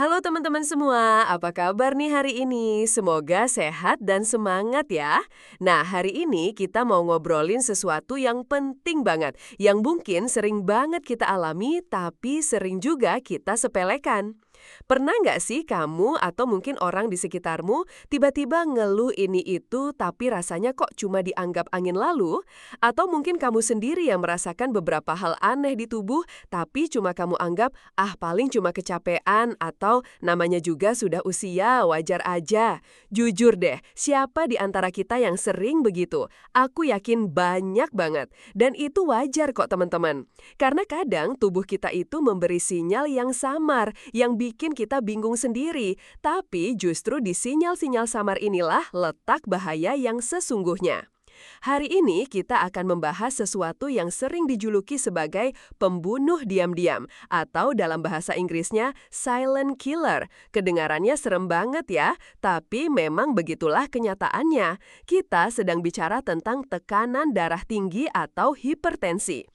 Halo teman-teman semua, apa kabar nih hari ini? Semoga sehat dan semangat ya. Nah, hari ini kita mau ngobrolin sesuatu yang penting banget, yang mungkin sering banget kita alami, tapi sering juga kita sepelekan. Pernah nggak sih kamu atau mungkin orang di sekitarmu tiba-tiba ngeluh ini itu tapi rasanya kok cuma dianggap angin lalu? Atau mungkin kamu sendiri yang merasakan beberapa hal aneh di tubuh tapi cuma kamu anggap, ah paling cuma kecapean atau namanya juga sudah usia, wajar aja. Jujur deh, siapa di antara kita yang sering begitu? Aku yakin banyak banget. Dan itu wajar kok teman-teman. Karena kadang tubuh kita itu memberi sinyal yang samar, yang bikin kita bingung sendiri. Tapi justru di sinyal-sinyal samar inilah letak bahaya yang sesungguhnya. Hari ini kita akan membahas sesuatu yang sering dijuluki sebagai pembunuh diam-diam atau dalam bahasa Inggrisnya silent killer. Kedengarannya serem banget ya, tapi memang begitulah kenyataannya. Kita sedang bicara tentang tekanan darah tinggi atau hipertensi.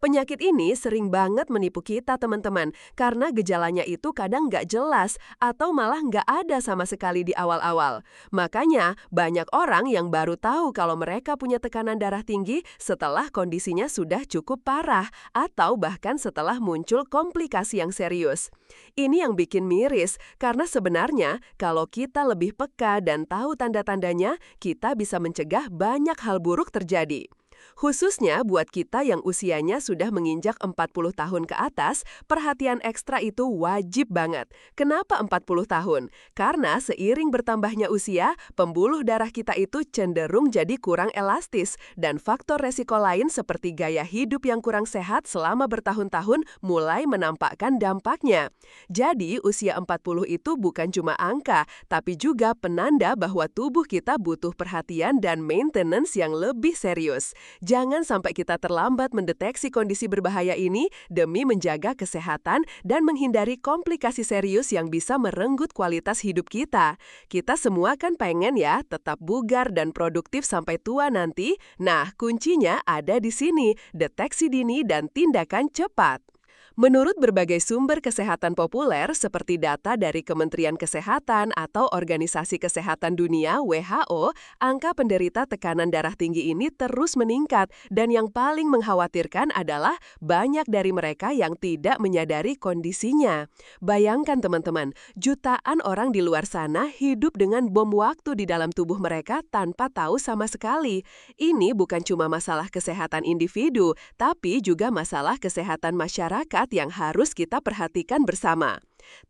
Penyakit ini sering banget menipu kita teman-teman, karena gejalanya itu kadang nggak jelas atau malah nggak ada sama sekali di awal-awal. Makanya banyak orang yang baru tahu kalau mereka punya tekanan darah tinggi setelah kondisinya sudah cukup parah atau bahkan setelah muncul komplikasi yang serius. Ini yang bikin miris, karena sebenarnya kalau kita lebih peka dan tahu tanda-tandanya, kita bisa mencegah banyak hal buruk terjadi. Khususnya buat kita yang usianya sudah menginjak 40 tahun ke atas, perhatian ekstra itu wajib banget. Kenapa 40 tahun? Karena seiring bertambahnya usia, pembuluh darah kita itu cenderung jadi kurang elastis dan faktor resiko lain seperti gaya hidup yang kurang sehat selama bertahun-tahun mulai menampakkan dampaknya. Jadi, usia 40 itu bukan cuma angka, tapi juga penanda bahwa tubuh kita butuh perhatian dan maintenance yang lebih serius. Jangan sampai kita terlambat mendeteksi kondisi berbahaya ini demi menjaga kesehatan dan menghindari komplikasi serius yang bisa merenggut kualitas hidup kita. Kita semua kan pengen ya tetap bugar dan produktif sampai tua nanti. Nah, kuncinya ada di sini, deteksi dini dan tindakan cepat. Menurut berbagai sumber kesehatan populer seperti data dari Kementerian Kesehatan atau Organisasi Kesehatan Dunia (WHO), angka penderita tekanan darah tinggi ini terus meningkat dan yang paling mengkhawatirkan adalah banyak dari mereka yang tidak menyadari kondisinya. Bayangkan teman-teman, jutaan orang di luar sana hidup dengan bom waktu di dalam tubuh mereka tanpa tahu sama sekali. Ini bukan cuma masalah kesehatan individu, tapi juga masalah kesehatan masyarakat yang harus kita perhatikan bersama.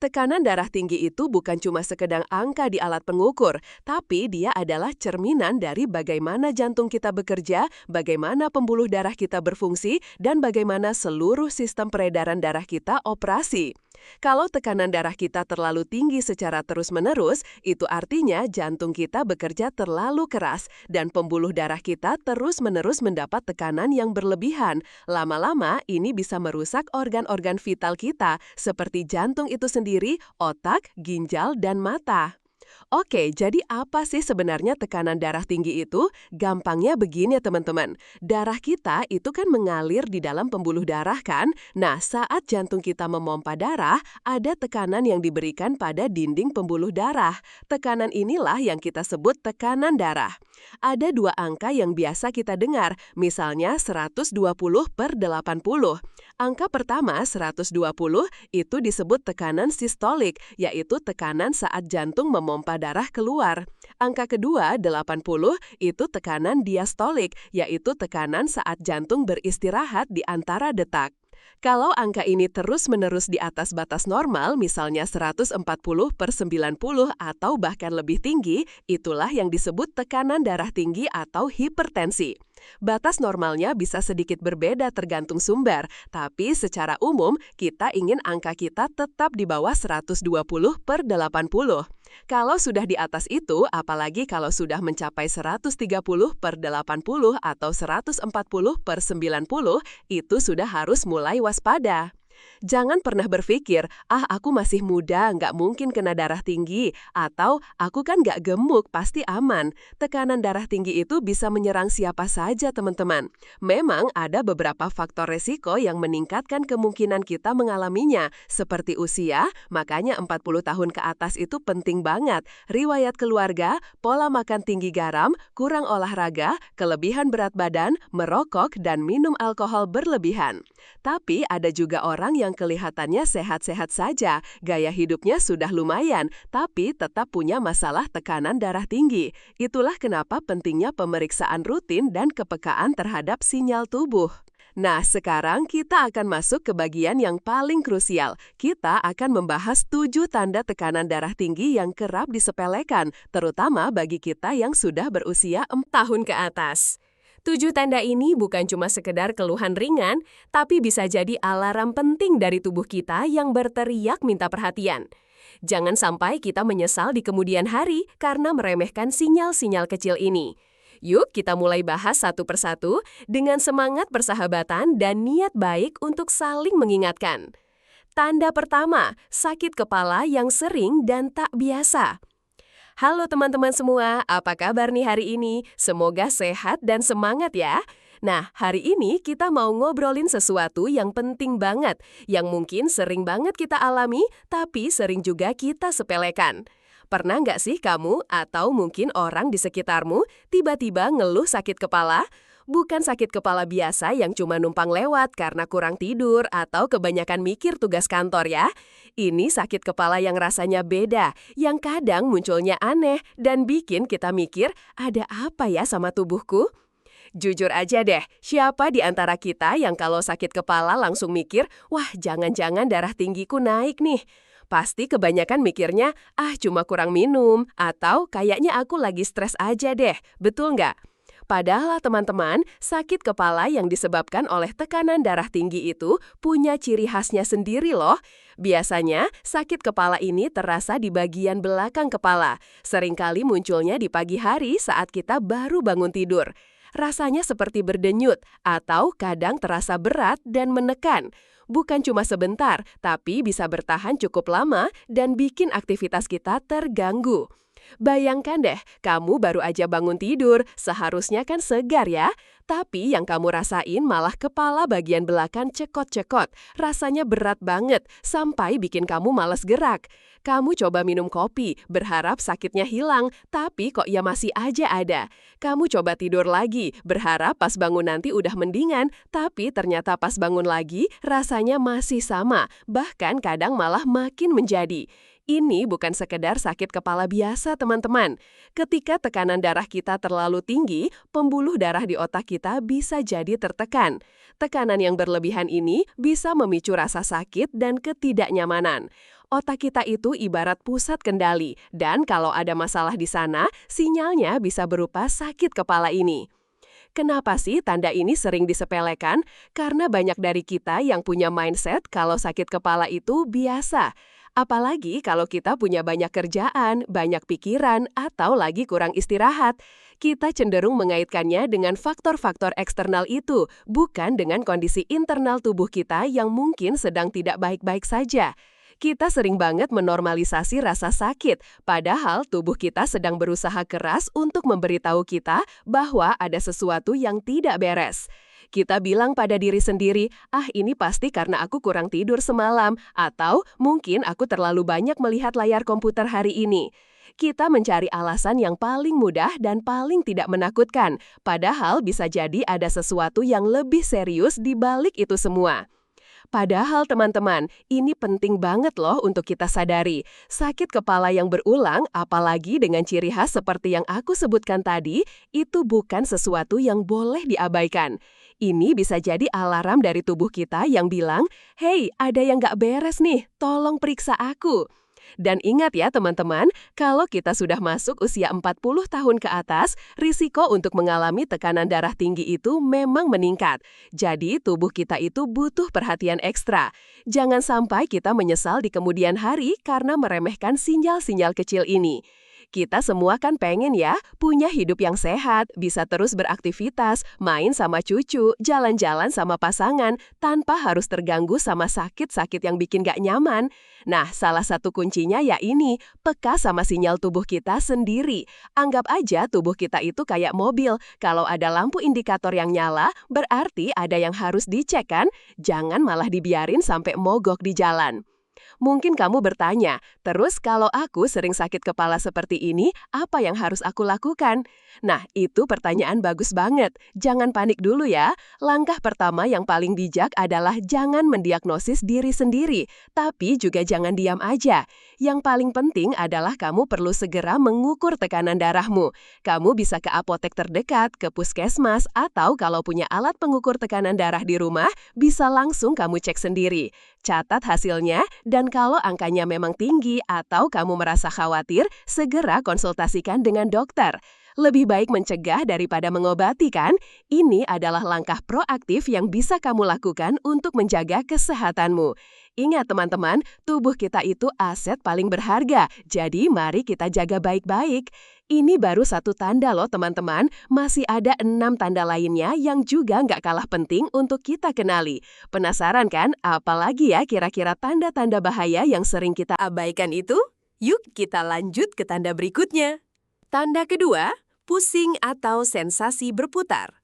Tekanan darah tinggi itu bukan cuma sekedar angka di alat pengukur, tapi dia adalah cerminan dari bagaimana jantung kita bekerja, bagaimana pembuluh darah kita berfungsi, dan bagaimana seluruh sistem peredaran darah kita operasi. Kalau tekanan darah kita terlalu tinggi secara terus-menerus, itu artinya jantung kita bekerja terlalu keras dan pembuluh darah kita terus-menerus mendapat tekanan yang berlebihan. Lama-lama ini bisa merusak organ-organ vital kita seperti jantung itu sendiri, otak, ginjal, dan mata. Oke, jadi apa sih sebenarnya tekanan darah tinggi itu? Gampangnya begini ya teman-teman. Darah kita itu kan mengalir di dalam pembuluh darah kan? Nah, saat jantung kita memompa darah, ada tekanan yang diberikan pada dinding pembuluh darah. Tekanan inilah yang kita sebut tekanan darah. Ada dua angka yang biasa kita dengar, misalnya 120/80. Angka pertama 120 itu disebut tekanan sistolik, yaitu tekanan saat jantung memompa darah keluar. Angka kedua 80 itu tekanan diastolik, yaitu tekanan saat jantung beristirahat di antara detak. Kalau angka ini terus-menerus di atas batas normal, misalnya 140/90 atau bahkan lebih tinggi, itulah yang disebut tekanan darah tinggi atau hipertensi. Batas normalnya bisa sedikit berbeda tergantung sumber, tapi secara umum kita ingin angka kita tetap di bawah 120/80. Kalau sudah di atas itu, apalagi kalau sudah mencapai 130/80 atau 140/90, itu sudah harus mulai waspada. Jangan pernah berpikir, aku masih muda, nggak mungkin kena darah tinggi, atau aku kan nggak gemuk, pasti aman. Tekanan darah tinggi itu bisa menyerang siapa saja, teman-teman. Memang ada beberapa faktor resiko yang meningkatkan kemungkinan kita mengalaminya, seperti usia, makanya 40 tahun ke atas itu penting banget. Riwayat keluarga, pola makan tinggi garam, kurang olahraga, kelebihan berat badan, merokok, dan minum alkohol berlebihan. Tapi ada juga orang yang kelihatannya sehat-sehat saja, gaya hidupnya sudah lumayan, tapi tetap punya masalah tekanan darah tinggi. Itulah kenapa pentingnya pemeriksaan rutin dan kepekaan terhadap sinyal tubuh. Nah, sekarang kita akan masuk ke bagian yang paling krusial. Kita akan membahas 7 tanda tekanan darah tinggi yang kerap disepelekan, terutama bagi kita yang sudah berusia 4 tahun ke atas. 7 tanda ini bukan cuma sekedar keluhan ringan, tapi bisa jadi alarm penting dari tubuh kita yang berteriak minta perhatian. Jangan sampai kita menyesal di kemudian hari karena meremehkan sinyal-sinyal kecil ini. Yuk kita mulai bahas satu persatu dengan semangat persahabatan dan niat baik untuk saling mengingatkan. Tanda pertama, sakit kepala yang sering dan tak biasa. Halo teman-teman semua, apa kabar nih hari ini? Semoga sehat dan semangat ya. Nah, hari ini kita mau ngobrolin sesuatu yang penting banget, yang mungkin sering banget kita alami, tapi sering juga kita sepelekan. Pernah nggak sih kamu atau mungkin orang di sekitarmu tiba-tiba ngeluh sakit kepala? Bukan sakit kepala biasa yang cuma numpang lewat karena kurang tidur atau kebanyakan mikir tugas kantor ya. Ini sakit kepala yang rasanya beda, yang kadang munculnya aneh dan bikin kita mikir, ada apa ya sama tubuhku? Jujur aja deh, siapa di antara kita yang kalau sakit kepala langsung mikir, wah jangan-jangan darah tinggiku naik nih. Pasti kebanyakan mikirnya, cuma kurang minum, atau kayaknya aku lagi stres aja deh, betul nggak? Padahal teman-teman, sakit kepala yang disebabkan oleh tekanan darah tinggi itu punya ciri khasnya sendiri loh. Biasanya, sakit kepala ini terasa di bagian belakang kepala. Seringkali munculnya di pagi hari saat kita baru bangun tidur. Rasanya seperti berdenyut atau kadang terasa berat dan menekan. Bukan cuma sebentar, tapi bisa bertahan cukup lama dan bikin aktivitas kita terganggu. Bayangkan deh, kamu baru aja bangun tidur, seharusnya kan segar ya. Tapi yang kamu rasain malah kepala bagian belakang cekot-cekot. Rasanya berat banget, sampai bikin kamu malas gerak. Kamu coba minum kopi, berharap sakitnya hilang, tapi kok ya masih aja ada. Kamu coba tidur lagi, berharap pas bangun nanti udah mendingan, tapi ternyata pas bangun lagi, rasanya masih sama, bahkan kadang malah makin menjadi. Ini bukan sekedar sakit kepala biasa, teman-teman. Ketika tekanan darah kita terlalu tinggi, pembuluh darah di otak kita bisa jadi tertekan. Tekanan yang berlebihan ini bisa memicu rasa sakit dan ketidaknyamanan. Otak kita itu ibarat pusat kendali, dan kalau ada masalah di sana, sinyalnya bisa berupa sakit kepala ini. Kenapa sih tanda ini sering disepelekan? Karena banyak dari kita yang punya mindset kalau sakit kepala itu biasa. Apalagi kalau kita punya banyak kerjaan, banyak pikiran, atau lagi kurang istirahat. Kita cenderung mengaitkannya dengan faktor-faktor eksternal itu, bukan dengan kondisi internal tubuh kita yang mungkin sedang tidak baik-baik saja. Kita sering banget menormalisasi rasa sakit, padahal tubuh kita sedang berusaha keras untuk memberitahu kita bahwa ada sesuatu yang tidak beres. Kita bilang pada diri sendiri, ini pasti karena aku kurang tidur semalam, atau mungkin aku terlalu banyak melihat layar komputer hari ini. Kita mencari alasan yang paling mudah dan paling tidak menakutkan, padahal bisa jadi ada sesuatu yang lebih serius di balik itu semua. Padahal teman-teman, ini penting banget loh untuk kita sadari. Sakit kepala yang berulang, apalagi dengan ciri khas seperti yang aku sebutkan tadi, itu bukan sesuatu yang boleh diabaikan. Ini bisa jadi alarm dari tubuh kita yang bilang, "Hey, ada yang nggak beres nih, tolong periksa aku." Dan ingat ya teman-teman, kalau kita sudah masuk usia 40 tahun ke atas, risiko untuk mengalami tekanan darah tinggi itu memang meningkat. Jadi tubuh kita itu butuh perhatian ekstra. Jangan sampai kita menyesal di kemudian hari karena meremehkan sinyal-sinyal kecil ini. Kita semua kan pengen ya, punya hidup yang sehat, bisa terus beraktivitas, main sama cucu, jalan-jalan sama pasangan, tanpa harus terganggu sama sakit-sakit yang bikin gak nyaman. Nah, salah satu kuncinya ya ini, peka sama sinyal tubuh kita sendiri. Anggap aja tubuh kita itu kayak mobil. Kalau ada lampu indikator yang nyala, berarti ada yang harus dicek kan? Jangan malah dibiarin sampai mogok di jalan. Mungkin kamu bertanya, terus kalau aku sering sakit kepala seperti ini, apa yang harus aku lakukan? Nah, itu pertanyaan bagus banget. Jangan panik dulu ya. Langkah pertama yang paling bijak adalah jangan mendiagnosis diri sendiri, tapi juga jangan diam aja. Yang paling penting adalah kamu perlu segera mengukur tekanan darahmu. Kamu bisa ke apotek terdekat, ke puskesmas, atau kalau punya alat pengukur tekanan darah di rumah, bisa langsung kamu cek sendiri. Catat hasilnya, dan kalau angkanya memang tinggi atau kamu merasa khawatir, segera konsultasikan dengan dokter. Lebih baik mencegah daripada mengobati kan? Ini adalah langkah proaktif yang bisa kamu lakukan untuk menjaga kesehatanmu. Ingat teman-teman, tubuh kita itu aset paling berharga, jadi mari kita jaga baik-baik. Ini baru satu tanda loh teman-teman, masih ada 6 tanda lainnya yang juga nggak kalah penting untuk kita kenali. Penasaran kan, apalagi ya kira-kira tanda-tanda bahaya yang sering kita abaikan itu? Yuk kita lanjut ke tanda berikutnya. Tanda kedua, pusing atau sensasi berputar.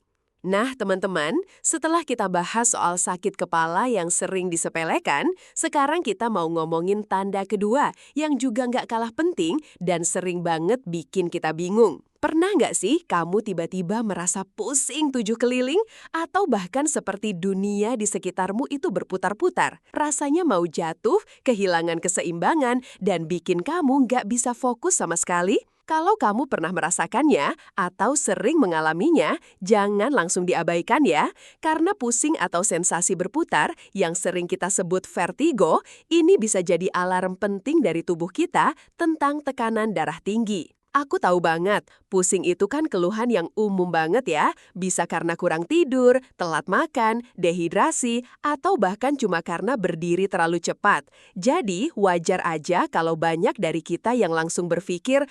Nah, teman-teman, setelah kita bahas soal sakit kepala yang sering disepelekan, sekarang kita mau ngomongin tanda kedua yang juga nggak kalah penting dan sering banget bikin kita bingung. Pernah nggak sih kamu tiba-tiba merasa pusing 7 keliling? Atau bahkan seperti dunia di sekitarmu itu berputar-putar? Rasanya mau jatuh, kehilangan keseimbangan, dan bikin kamu nggak bisa fokus sama sekali? Kalau kamu pernah merasakannya atau sering mengalaminya, jangan langsung diabaikan ya. Karena pusing atau sensasi berputar yang sering kita sebut vertigo, ini bisa jadi alarm penting dari tubuh kita tentang tekanan darah tinggi. Aku tahu banget, pusing itu kan keluhan yang umum banget ya. Bisa karena kurang tidur, telat makan, dehidrasi, atau bahkan cuma karena berdiri terlalu cepat. Jadi, wajar aja kalau banyak dari kita yang langsung berpikir,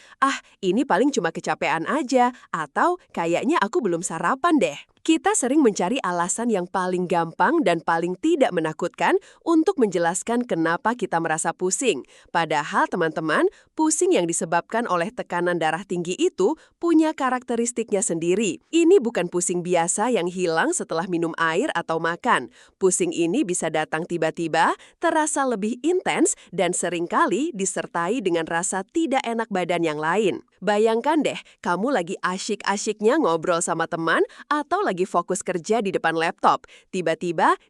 ini paling cuma kecapean aja, atau kayaknya aku belum sarapan deh. Kita sering mencari alasan yang paling gampang dan paling tidak menakutkan untuk menjelaskan kenapa kita merasa pusing. Padahal teman-teman, pusing yang disebabkan oleh tekanan darah tinggi itu punya karakteristiknya sendiri. Ini bukan pusing biasa yang hilang setelah minum air atau makan. Pusing ini bisa datang tiba-tiba, terasa lebih intens, dan seringkali disertai dengan rasa tidak enak badan yang lain. Bayangkan deh, kamu lagi asyik-asyiknya ngobrol sama teman atau lagi fokus kerja di depan laptop. Tiba-tiba,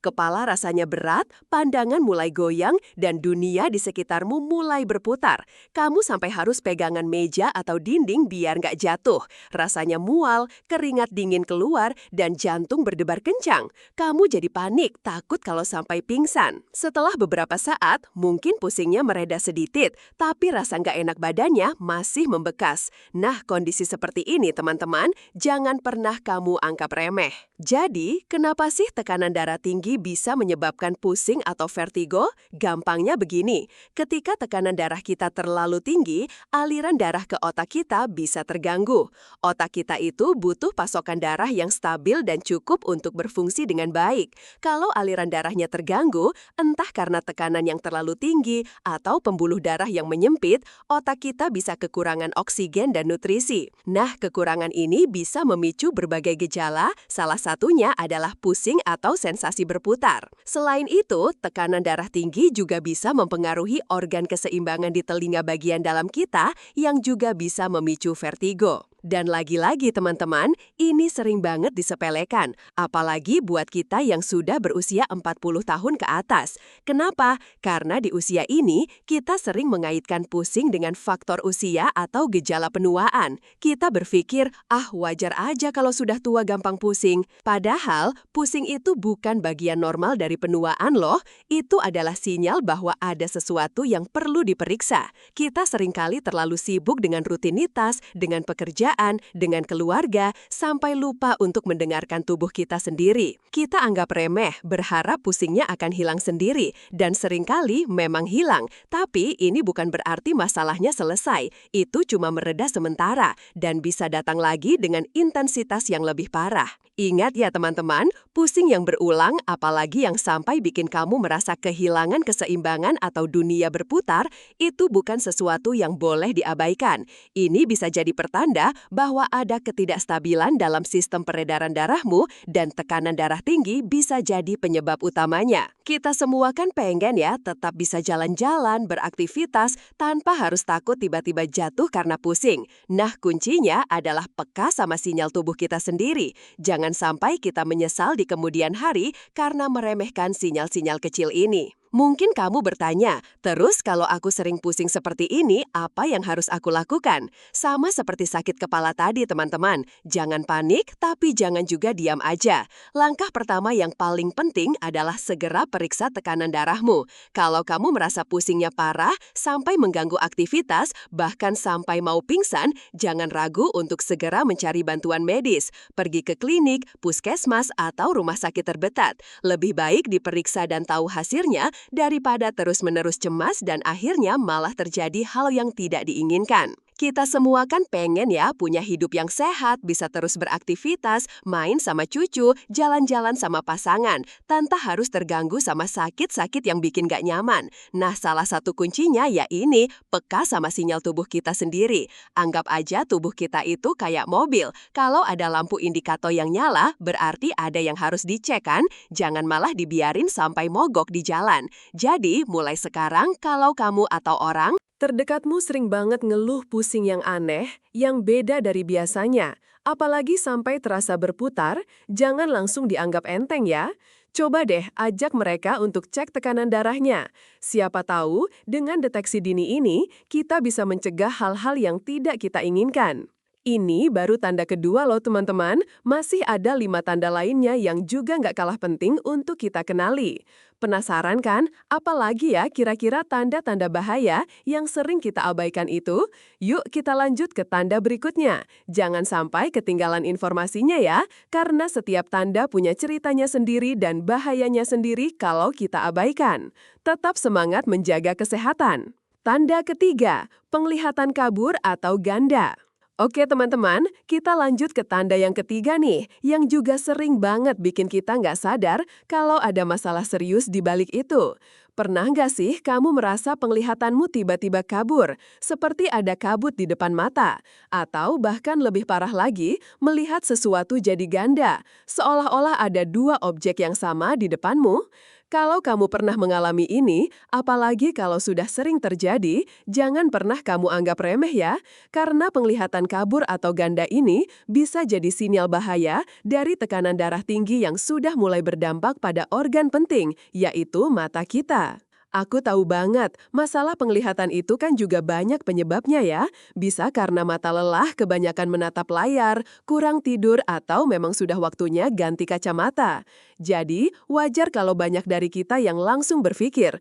kepala rasanya berat, pandangan mulai goyang, dan dunia di sekitarmu mulai berputar. Kamu sampai harus pegangan meja atau dinding biar nggak jatuh. Rasanya mual, keringat dingin keluar, dan jantung berdebar kencang. Kamu jadi panik, takut kalau sampai pingsan. Setelah beberapa saat, mungkin pusingnya mereda sedikit, tapi rasa nggak enak badannya masih membekas. Nah, kondisi seperti ini teman-teman, jangan pernah kamu anggap remeh. Jadi, kenapa sih tekanan darah tinggi bisa menyebabkan pusing atau vertigo? Gampangnya begini, ketika tekanan darah kita terlalu tinggi, aliran darah ke otak kita bisa terganggu. Otak kita itu butuh pasokan darah yang stabil dan cukup untuk berfungsi dengan baik. Kalau aliran darahnya terganggu, entah karena tekanan yang terlalu tinggi atau pembuluh darah yang menyempit, otak kita bisa kekurangan oksigen dan nutrisi. Nah, kekurangan ini bisa memicu berbagai gejala, salah satunya adalah pusing atau sensasi berputar. Selain itu, tekanan darah tinggi juga bisa mempengaruhi organ keseimbangan di telinga bagian dalam kita yang juga bisa memicu vertigo. Dan lagi-lagi teman-teman, ini sering banget disepelekan, apalagi buat kita yang sudah berusia 40 tahun ke atas. Kenapa? Karena di usia ini, kita sering mengaitkan pusing dengan faktor usia atau gejala penuaan. Kita berpikir, wajar aja kalau sudah tua gampang pusing. Padahal, pusing itu bukan bagian normal dari penuaan loh. Itu adalah sinyal bahwa ada sesuatu yang perlu diperiksa. Kita seringkali terlalu sibuk dengan rutinitas, dengan pekerjaan, kerjaan, dengan keluarga, sampai lupa untuk mendengarkan tubuh kita sendiri. Kita anggap remeh, berharap pusingnya akan hilang sendiri, dan seringkali memang hilang. Tapi ini bukan berarti masalahnya selesai. Itu cuma mereda sementara, dan bisa datang lagi dengan intensitas yang lebih parah. Ingat ya teman-teman, pusing yang berulang, apalagi yang sampai bikin kamu merasa kehilangan keseimbangan atau dunia berputar, itu bukan sesuatu yang boleh diabaikan. Ini bisa jadi pertanda bahwa ada ketidakstabilan dalam sistem peredaran darahmu dan tekanan darah tinggi bisa jadi penyebab utamanya. Kita semua kan pengen ya tetap bisa jalan-jalan, beraktivitas, tanpa harus takut tiba-tiba jatuh karena pusing. Nah, kuncinya adalah peka sama sinyal tubuh kita sendiri. Jangan sampai kita menyesal di kemudian hari karena meremehkan sinyal-sinyal kecil ini. Mungkin kamu bertanya, terus kalau aku sering pusing seperti ini, apa yang harus aku lakukan? Sama seperti sakit kepala tadi, teman-teman. Jangan panik, tapi jangan juga diam aja. Langkah pertama yang paling penting adalah segera periksa tekanan darahmu. Kalau kamu merasa pusingnya parah, sampai mengganggu aktivitas, bahkan sampai mau pingsan, jangan ragu untuk segera mencari bantuan medis. Pergi ke klinik, puskesmas, atau rumah sakit terdekat. Lebih baik diperiksa dan tahu hasilnya, daripada terus-menerus cemas dan akhirnya malah terjadi hal yang tidak diinginkan. Kita semua kan pengen ya punya hidup yang sehat, bisa terus beraktivitas, main sama cucu, jalan-jalan sama pasangan, tanpa harus terganggu sama sakit-sakit yang bikin gak nyaman. Nah, salah satu kuncinya ya ini, peka sama sinyal tubuh kita sendiri. Anggap aja tubuh kita itu kayak mobil. Kalau ada lampu indikator yang nyala, berarti ada yang harus dicek kan? Jangan malah dibiarin sampai mogok di jalan. Jadi, mulai sekarang kalau kamu atau orang terdekatmu sering banget ngeluh pusing yang aneh, yang beda dari biasanya. Apalagi sampai terasa berputar, jangan langsung dianggap enteng ya. Coba deh ajak mereka untuk cek tekanan darahnya. Siapa tahu, dengan deteksi dini ini, kita bisa mencegah hal-hal yang tidak kita inginkan. Ini baru tanda kedua loh teman-teman, masih ada 5 tanda lainnya yang juga nggak kalah penting untuk kita kenali. Penasaran kan? Apalagi ya kira-kira tanda-tanda bahaya yang sering kita abaikan itu? Yuk kita lanjut ke tanda berikutnya. Jangan sampai ketinggalan informasinya ya, karena setiap tanda punya ceritanya sendiri dan bahayanya sendiri kalau kita abaikan. Tetap semangat menjaga kesehatan. Tanda ketiga, penglihatan kabur atau ganda. Oke teman-teman, kita lanjut ke tanda yang ketiga nih, yang juga sering banget bikin kita nggak sadar kalau ada masalah serius di balik itu. Pernah nggak sih kamu merasa penglihatanmu tiba-tiba kabur, seperti ada kabut di depan mata? Atau bahkan lebih parah lagi, melihat sesuatu jadi ganda, seolah-olah ada 2 objek yang sama di depanmu? Kalau kamu pernah mengalami ini, apalagi kalau sudah sering terjadi, jangan pernah kamu anggap remeh ya, karena penglihatan kabur atau ganda ini bisa jadi sinyal bahaya dari tekanan darah tinggi yang sudah mulai berdampak pada organ penting, yaitu mata kita. Aku tahu banget, masalah penglihatan itu kan juga banyak penyebabnya ya. Bisa karena mata lelah kebanyakan menatap layar, kurang tidur, atau memang sudah waktunya ganti kacamata. Jadi, wajar kalau banyak dari kita yang langsung berpikir,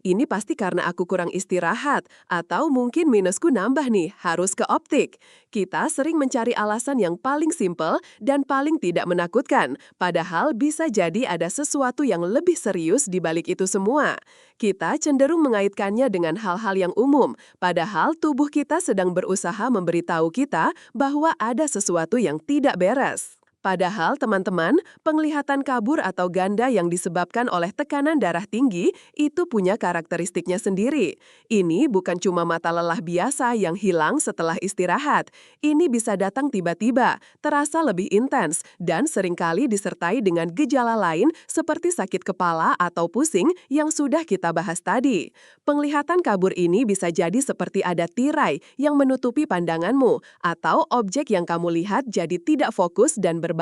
ini pasti karena aku kurang istirahat, atau mungkin minusku nambah nih, harus ke optik. Kita sering mencari alasan yang paling simpel dan paling tidak menakutkan, padahal bisa jadi ada sesuatu yang lebih serius di balik itu semua. Kita cenderung mengaitkannya dengan hal-hal yang umum, padahal tubuh kita sedang berusaha memberitahu kita bahwa ada sesuatu yang tidak beres. Padahal, teman-teman, penglihatan kabur atau ganda yang disebabkan oleh tekanan darah tinggi itu punya karakteristiknya sendiri. Ini bukan cuma mata lelah biasa yang hilang setelah istirahat. Ini bisa datang tiba-tiba, terasa lebih intens, dan seringkali disertai dengan gejala lain seperti sakit kepala atau pusing yang sudah kita bahas tadi. Penglihatan kabur ini bisa jadi seperti ada tirai yang menutupi pandanganmu, atau objek yang kamu lihat jadi tidak fokus dan berbayang.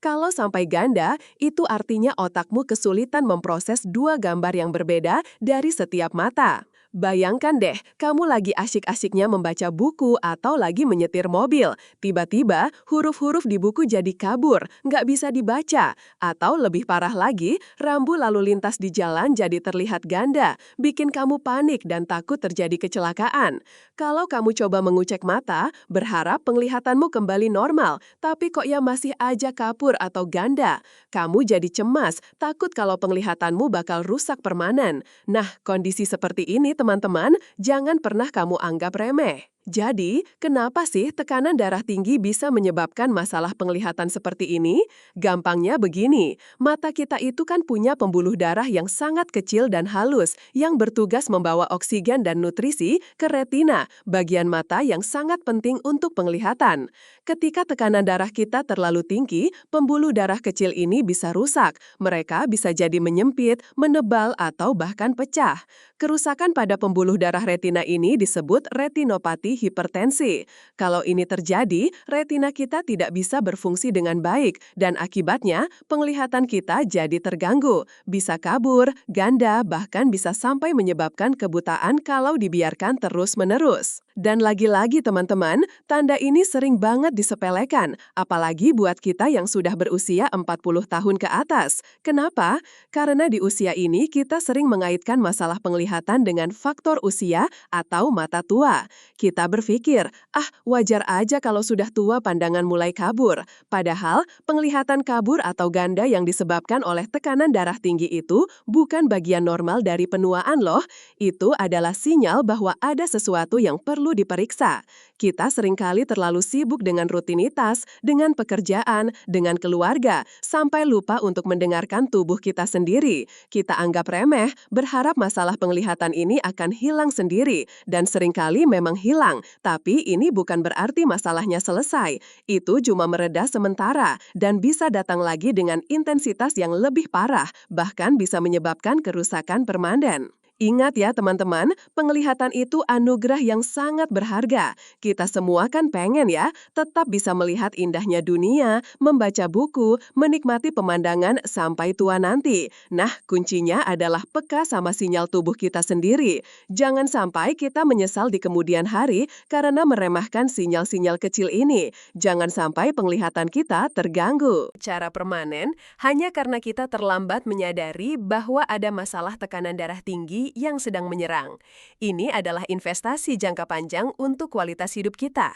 Kalau sampai ganda, itu artinya otakmu kesulitan memproses 2 gambar yang berbeda dari setiap mata. Bayangkan deh, kamu lagi asyik-asyiknya membaca buku atau lagi menyetir mobil. Tiba-tiba, huruf-huruf di buku jadi kabur, nggak bisa dibaca. Atau lebih parah lagi, rambu lalu lintas di jalan jadi terlihat ganda, bikin kamu panik dan takut terjadi kecelakaan. Kalau kamu coba mengucek mata, berharap penglihatanmu kembali normal, tapi kok ya masih aja kapur atau ganda. Kamu jadi cemas, takut kalau penglihatanmu bakal rusak permanen. Nah, kondisi seperti ini teman-teman, jangan pernah kamu anggap remeh. Jadi, kenapa sih tekanan darah tinggi bisa menyebabkan masalah penglihatan seperti ini? Gampangnya begini, mata kita itu kan punya pembuluh darah yang sangat kecil dan halus yang bertugas membawa oksigen dan nutrisi ke retina, bagian mata yang sangat penting untuk penglihatan. Ketika tekanan darah kita terlalu tinggi, pembuluh darah kecil ini bisa rusak. Mereka bisa jadi menyempit, menebal, atau bahkan pecah. Kerusakan pada pembuluh darah retina ini disebut retinopati hipertensi. Kalau ini terjadi, retina kita tidak bisa berfungsi dengan baik dan akibatnya penglihatan kita jadi terganggu, bisa kabur, ganda, bahkan bisa sampai menyebabkan kebutaan kalau dibiarkan terus-menerus. Dan lagi-lagi teman-teman, tanda ini sering banget disepelekan, apalagi buat kita yang sudah berusia 40 tahun ke atas. Kenapa? Karena di usia ini kita sering mengaitkan masalah penglihatan dengan faktor usia atau mata tua. Kita berpikir, wajar aja kalau sudah tua pandangan mulai kabur. Padahal, penglihatan kabur atau ganda yang disebabkan oleh tekanan darah tinggi itu bukan bagian normal dari penuaan loh. Itu adalah sinyal bahwa ada sesuatu yang perlu diperiksa. Kita seringkali terlalu sibuk dengan rutinitas, dengan pekerjaan, dengan keluarga, sampai lupa untuk mendengarkan tubuh kita sendiri. Kita anggap remeh, berharap masalah penglihatan ini akan hilang sendiri, dan seringkali memang hilang, tapi ini bukan berarti masalahnya selesai. Itu cuma mereda sementara, dan bisa datang lagi dengan intensitas yang lebih parah, bahkan bisa menyebabkan kerusakan permanen. Ingat ya teman-teman, penglihatan itu anugerah yang sangat berharga. Kita semua kan pengen ya, tetap bisa melihat indahnya dunia, membaca buku, menikmati pemandangan sampai tua nanti. Nah, kuncinya adalah peka sama sinyal tubuh kita sendiri. Jangan sampai kita menyesal di kemudian hari karena meremehkan sinyal-sinyal kecil ini. Jangan sampai penglihatan kita terganggu. Cara permanen, hanya karena kita terlambat menyadari bahwa ada masalah tekanan darah tinggi yang sedang menyerang. Ini adalah investasi jangka panjang untuk kualitas hidup kita.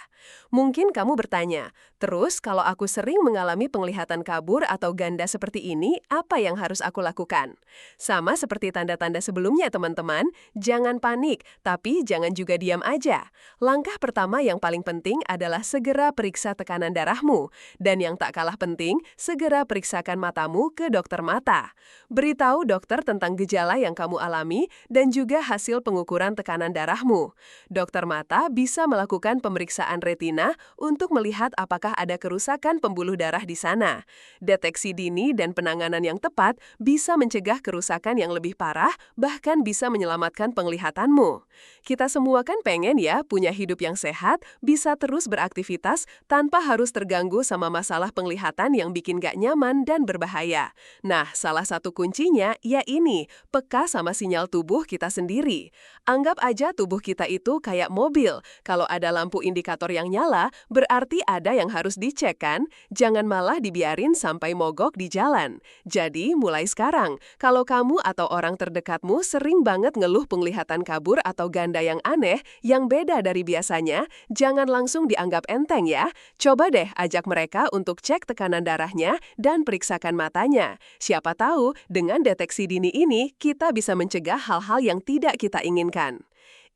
Mungkin kamu bertanya, terus kalau aku sering mengalami penglihatan kabur atau ganda seperti ini, apa yang harus aku lakukan? Sama seperti tanda-tanda sebelumnya teman-teman, jangan panik, tapi jangan juga diam aja. Langkah pertama yang paling penting adalah segera periksa tekanan darahmu. Dan yang tak kalah penting, segera periksakan matamu ke dokter mata. Beritahu dokter tentang gejala yang kamu alami dan juga hasil pengukuran tekanan darahmu. Dokter mata bisa melakukan pemeriksaan retina untuk melihat apakah ada kerusakan pembuluh darah di sana. Deteksi dini dan penanganan yang tepat bisa mencegah kerusakan yang lebih parah, bahkan bisa menyelamatkan penglihatanmu. Kita semua kan pengen ya punya hidup yang sehat, bisa terus beraktivitas tanpa harus terganggu sama masalah penglihatan yang bikin gak nyaman dan berbahaya. Nah, salah satu kuncinya ya ini, peka sama sinyal tubuh kita sendiri. Anggap aja tubuh kita itu kayak mobil. Kalau ada lampu indikator yang nyala, berarti ada yang harus dicek kan? Jangan malah dibiarin sampai mogok di jalan. Jadi, mulai sekarang, kalau kamu atau orang terdekatmu sering banget ngeluh penglihatan kabur atau ganda yang aneh, yang beda dari biasanya, jangan langsung dianggap enteng ya. Coba deh ajak mereka untuk cek tekanan darahnya dan periksakan matanya. Siapa tahu, dengan deteksi dini ini, kita bisa mencegah hal-hal yang tidak kita inginkan.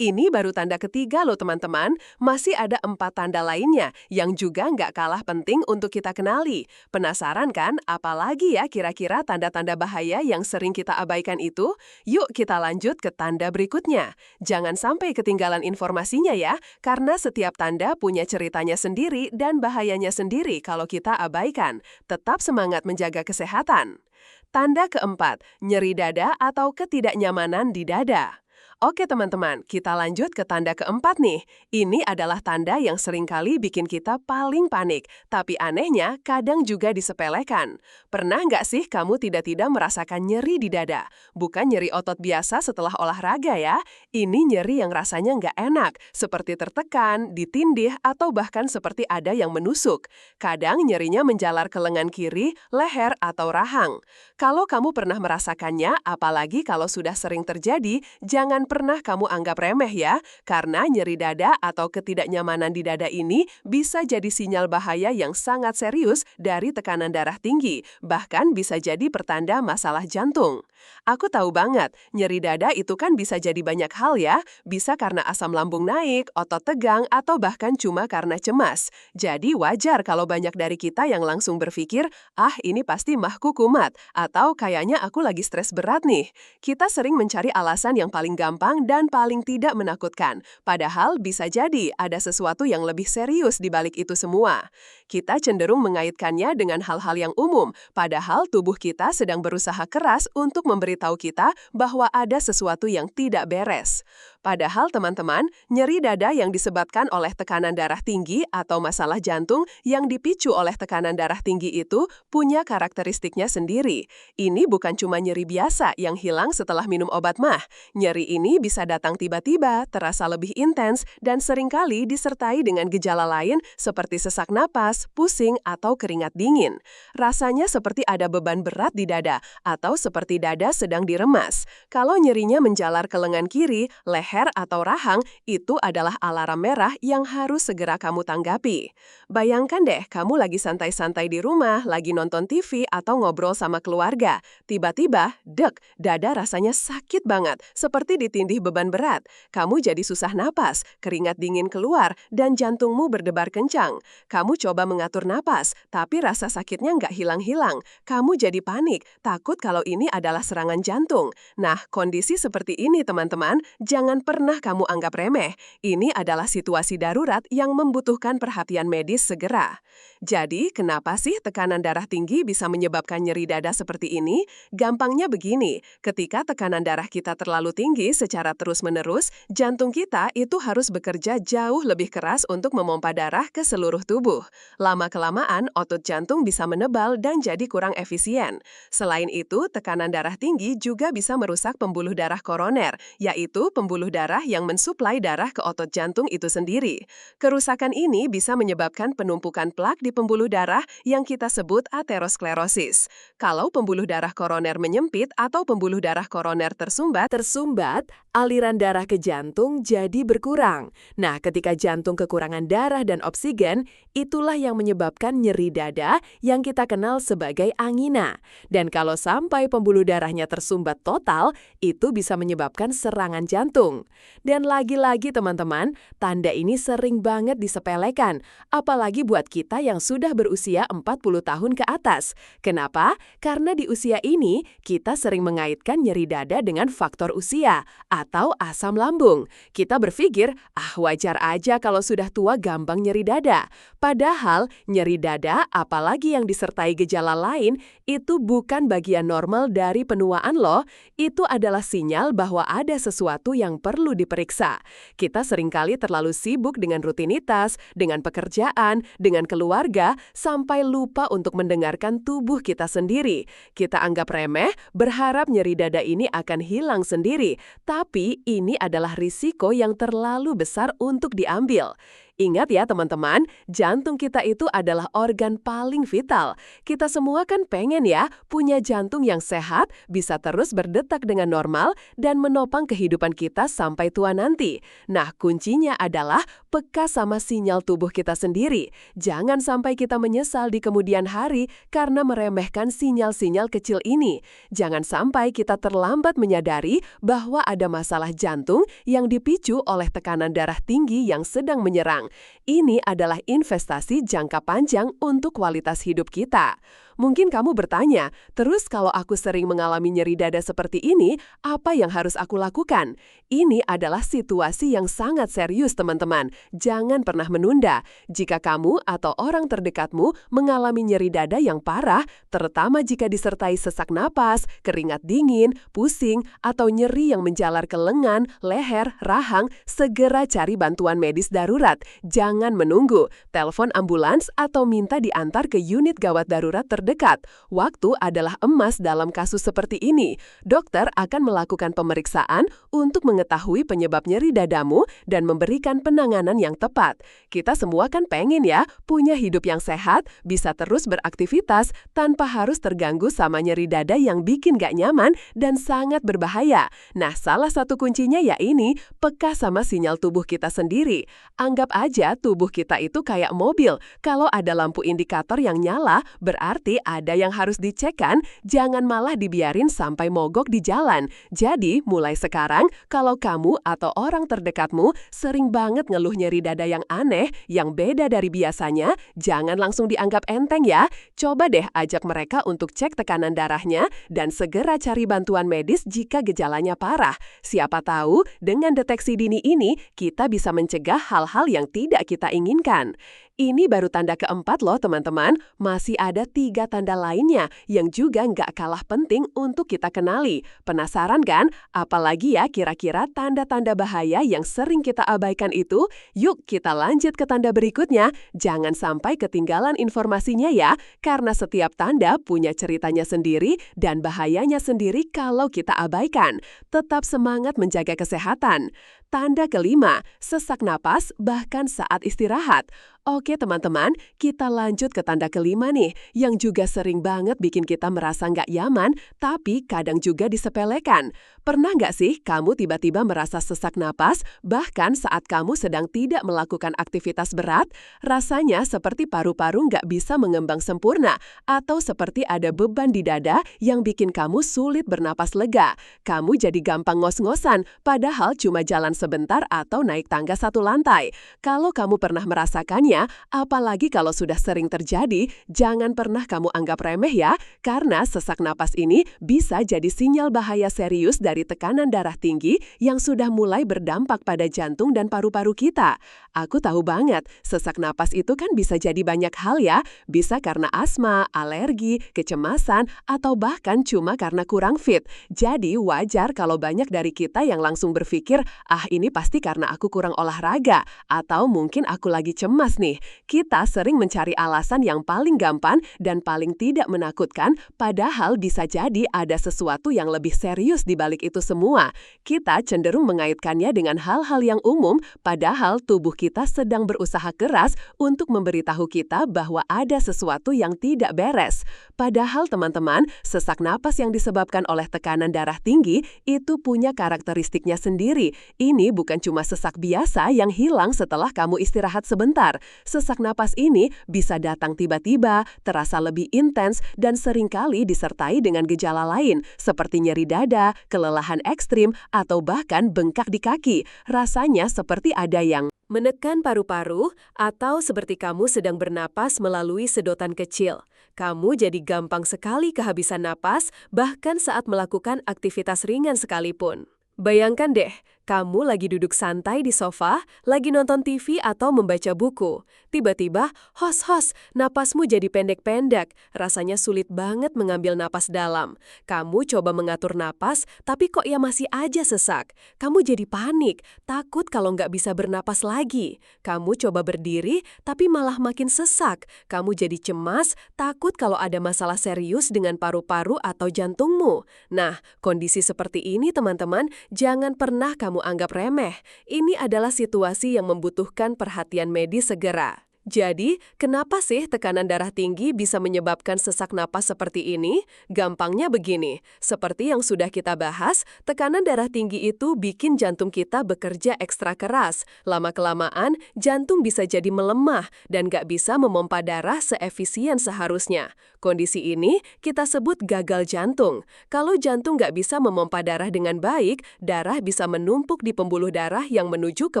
Ini baru tanda ketiga loh teman-teman, masih ada 4 tanda lainnya yang juga nggak kalah penting untuk kita kenali. Penasaran kan, apalagi ya kira-kira tanda-tanda bahaya yang sering kita abaikan itu? Yuk kita lanjut ke tanda berikutnya. Jangan sampai ketinggalan informasinya ya, karena setiap tanda punya ceritanya sendiri dan bahayanya sendiri kalau kita abaikan. Tetap semangat menjaga kesehatan. Tanda keempat, nyeri dada atau ketidaknyamanan di dada. Oke teman-teman, kita lanjut ke tanda keempat nih. Ini adalah tanda yang seringkali bikin kita paling panik, tapi anehnya kadang juga disepelekan. Pernah nggak sih kamu tidak-tidak merasakan nyeri di dada? Bukan nyeri otot biasa setelah olahraga ya. Ini nyeri yang rasanya nggak enak, seperti tertekan, ditindih, atau bahkan seperti ada yang menusuk. Kadang nyerinya menjalar ke lengan kiri, leher, atau rahang. Kalau kamu pernah merasakannya, apalagi kalau sudah sering terjadi, jangan pernah kamu anggap remeh ya, karena nyeri dada atau ketidaknyamanan di dada ini bisa jadi sinyal bahaya yang sangat serius dari tekanan darah tinggi, bahkan bisa jadi pertanda masalah jantung. Aku tahu banget, nyeri dada itu kan bisa jadi banyak hal ya, bisa karena asam lambung naik, otot tegang, atau bahkan cuma karena cemas. Jadi wajar kalau banyak dari kita yang langsung berpikir, ah ini pasti mahku kumat, atau kayaknya aku lagi stres berat nih. Kita sering mencari alasan yang paling gampang dan paling tidak menakutkan, padahal bisa jadi ada sesuatu yang lebih serius di balik itu semua. Kita cenderung mengaitkannya dengan hal-hal yang umum, padahal tubuh kita sedang berusaha keras untuk memberitahu kita bahwa ada sesuatu yang tidak beres. Padahal teman-teman, nyeri dada yang disebabkan oleh tekanan darah tinggi atau masalah jantung yang dipicu oleh tekanan darah tinggi itu punya karakteristiknya sendiri. Ini bukan cuma nyeri biasa yang hilang setelah minum obat mah. Nyeri ini bisa datang tiba-tiba, terasa lebih intens, dan seringkali disertai dengan gejala lain seperti sesak napas, pusing, atau keringat dingin. Rasanya seperti ada beban berat di dada, atau seperti dada sedang diremas. Kalau nyerinya menjalar ke lengan kiri, leher, atau rahang, itu adalah alarm merah yang harus segera kamu tanggapi. Bayangkan deh, kamu lagi santai-santai di rumah, lagi nonton TV, atau ngobrol sama keluarga. Tiba-tiba, dek, dada rasanya sakit banget, seperti ditindih beban berat. Kamu jadi susah napas, keringat dingin keluar, dan jantungmu berdebar kencang. Kamu coba mengatur napas, tapi rasa sakitnya nggak hilang-hilang. Kamu jadi panik, takut kalau ini adalah serangan jantung. Nah, kondisi seperti ini teman-teman, jangan pernah kamu anggap remeh. Ini adalah situasi darurat yang membutuhkan perhatian medis segera. Jadi, kenapa sih tekanan darah tinggi bisa menyebabkan nyeri dada seperti ini? Gampangnya begini, ketika tekanan darah kita terlalu tinggi secara terus-menerus, jantung kita itu harus bekerja jauh lebih keras untuk memompa darah ke seluruh tubuh. Lama-kelamaan, otot jantung bisa menebal dan jadi kurang efisien. Selain itu, tekanan darah tinggi juga bisa merusak pembuluh darah koroner, yaitu pembuluh darah yang mensuplai darah ke otot jantung itu sendiri. Kerusakan ini bisa menyebabkan penumpukan plak di pembuluh darah yang kita sebut aterosklerosis. Kalau pembuluh darah koroner menyempit atau pembuluh darah koroner tersumbat, aliran darah ke jantung jadi berkurang. Nah, ketika jantung kekurangan darah dan oksigen, itulah yang menyebabkan nyeri dada yang kita kenal sebagai angina. Dan kalau sampai pembuluh darahnya tersumbat total, itu bisa menyebabkan serangan jantung. Dan lagi-lagi teman-teman, tanda ini sering banget disepelekan, apalagi buat kita yang sudah berusia 40 tahun ke atas. Kenapa? Karena di usia ini, kita sering mengaitkan nyeri dada dengan faktor usia atau asam lambung. Kita berpikir, wajar aja kalau sudah tua gampang nyeri dada. Padahal, nyeri dada, apalagi yang disertai gejala lain, itu bukan bagian normal dari penuaan loh. Itu adalah sinyal bahwa ada sesuatu yang perlu diperiksa. Kita seringkali terlalu sibuk dengan rutinitas, dengan pekerjaan, dengan keluarga, sampai lupa untuk mendengarkan tubuh kita sendiri. Kita anggap remeh, berharap nyeri dada ini akan hilang sendiri. Tapi ini adalah risiko yang terlalu besar untuk diambil. Ingat ya teman-teman, jantung kita itu adalah organ paling vital. Kita semua kan pengen ya punya jantung yang sehat, bisa terus berdetak dengan normal, dan menopang kehidupan kita sampai tua nanti. Nah, kuncinya adalah peka sama sinyal tubuh kita sendiri. Jangan sampai kita menyesal di kemudian hari karena meremehkan sinyal-sinyal kecil ini. Jangan sampai kita terlambat menyadari bahwa ada masalah jantung yang dipicu oleh tekanan darah tinggi yang sedang menyerang. Ini adalah investasi jangka panjang untuk kualitas hidup kita. Mungkin kamu bertanya, terus kalau aku sering mengalami nyeri dada seperti ini, apa yang harus aku lakukan? Ini adalah situasi yang sangat serius teman-teman. Jangan pernah menunda. Jika kamu atau orang terdekatmu mengalami nyeri dada yang parah, terutama jika disertai sesak napas, keringat dingin, pusing, atau nyeri yang menjalar ke lengan, leher, rahang, segera cari bantuan medis darurat. Jangan menunggu. Telepon ambulans atau minta diantar ke unit gawat darurat terdekat. terdekat. Waktu adalah emas dalam kasus seperti ini. Dokter akan melakukan pemeriksaan untuk mengetahui penyebab nyeri dadamu dan memberikan penanganan yang tepat. Kita semua kan pengen ya, punya hidup yang sehat, bisa terus beraktivitas tanpa harus terganggu sama nyeri dada yang bikin gak nyaman dan sangat berbahaya. Nah, salah satu kuncinya ya ini, peka sama sinyal tubuh kita sendiri. Anggap aja tubuh kita itu kayak mobil. Kalau ada lampu indikator yang nyala, berarti ada yang harus dicek kan? Jangan malah dibiarin sampai mogok di jalan. Jadi, mulai sekarang, kalau kamu atau orang terdekatmu sering banget ngeluh nyeri dada yang aneh, yang beda dari biasanya, jangan langsung dianggap enteng ya. Coba deh ajak mereka untuk cek tekanan darahnya dan segera cari bantuan medis jika gejalanya parah. Siapa tahu, dengan deteksi dini ini, kita bisa mencegah hal-hal yang tidak kita inginkan. Ini baru tanda keempat loh teman-teman, masih ada 3 tanda lainnya yang juga nggak kalah penting untuk kita kenali. Penasaran kan? Apalagi ya kira-kira tanda-tanda bahaya yang sering kita abaikan itu? Yuk kita lanjut ke tanda berikutnya, jangan sampai ketinggalan informasinya ya, karena setiap tanda punya ceritanya sendiri dan bahayanya sendiri kalau kita abaikan. Tetap semangat menjaga kesehatan. Tanda kelima, sesak napas bahkan saat istirahat. Oke teman-teman, kita lanjut ke tanda kelima nih, yang juga sering banget bikin kita merasa nggak nyaman, tapi kadang juga disepelekan. Pernah nggak sih kamu tiba-tiba merasa sesak napas, bahkan saat kamu sedang tidak melakukan aktivitas berat? Rasanya seperti paru-paru nggak bisa mengembang sempurna, atau seperti ada beban di dada yang bikin kamu sulit bernapas lega. Kamu jadi gampang ngos-ngosan, padahal cuma jalan sebentar atau naik tangga 1 lantai. Kalau kamu pernah merasakannya, apalagi kalau sudah sering terjadi, jangan pernah kamu anggap remeh ya, karena sesak napas ini bisa jadi sinyal bahaya serius dari tekanan darah tinggi yang sudah mulai berdampak pada jantung dan paru-paru kita. Aku tahu banget, sesak napas itu kan bisa jadi banyak hal ya, bisa karena asma, alergi, kecemasan, atau bahkan cuma karena kurang fit. Jadi wajar kalau banyak dari kita yang langsung berpikir, ini pasti karena aku kurang olahraga, atau mungkin aku lagi cemas nih. Kita sering mencari alasan yang paling gampang dan paling tidak menakutkan, padahal bisa jadi ada sesuatu yang lebih serius di balik itu semua. Kita cenderung mengaitkannya dengan hal-hal yang umum, padahal tubuh kita sedang berusaha keras untuk memberitahu kita bahwa ada sesuatu yang tidak beres. Padahal teman-teman, sesak napas yang disebabkan oleh tekanan darah tinggi itu punya karakteristiknya sendiri. Ini bukan cuma sesak biasa yang hilang setelah kamu istirahat sebentar. Sesak napas ini bisa datang tiba-tiba, terasa lebih intens, dan seringkali disertai dengan gejala lain, seperti nyeri dada, kelelahan ekstrim, atau bahkan bengkak di kaki. Rasanya seperti ada yang menekan paru-paru, atau seperti kamu sedang bernapas melalui sedotan kecil. Kamu jadi gampang sekali kehabisan napas, bahkan saat melakukan aktivitas ringan sekalipun. Bayangkan deh, kamu lagi duduk santai di sofa, lagi nonton TV atau membaca buku. Tiba-tiba, hos-hos, napasmu jadi pendek-pendek. Rasanya sulit banget mengambil napas dalam. Kamu coba mengatur napas, tapi kok ya masih aja sesak. Kamu jadi panik, takut kalau nggak bisa bernapas lagi. Kamu coba berdiri, tapi malah makin sesak. Kamu jadi cemas, takut kalau ada masalah serius dengan paru-paru atau jantungmu. Nah, kondisi seperti ini teman-teman, jangan pernah kamu anggap remeh. Ini adalah situasi yang membutuhkan perhatian medis segera. Jadi, kenapa sih tekanan darah tinggi bisa menyebabkan sesak napas seperti ini? Gampangnya begini, seperti yang sudah kita bahas, tekanan darah tinggi itu bikin jantung kita bekerja ekstra keras. Lama-kelamaan, jantung bisa jadi melemah dan nggak bisa memompa darah seefisien seharusnya. Kondisi ini kita sebut gagal jantung. Kalau jantung nggak bisa memompa darah dengan baik, darah bisa menumpuk di pembuluh darah yang menuju ke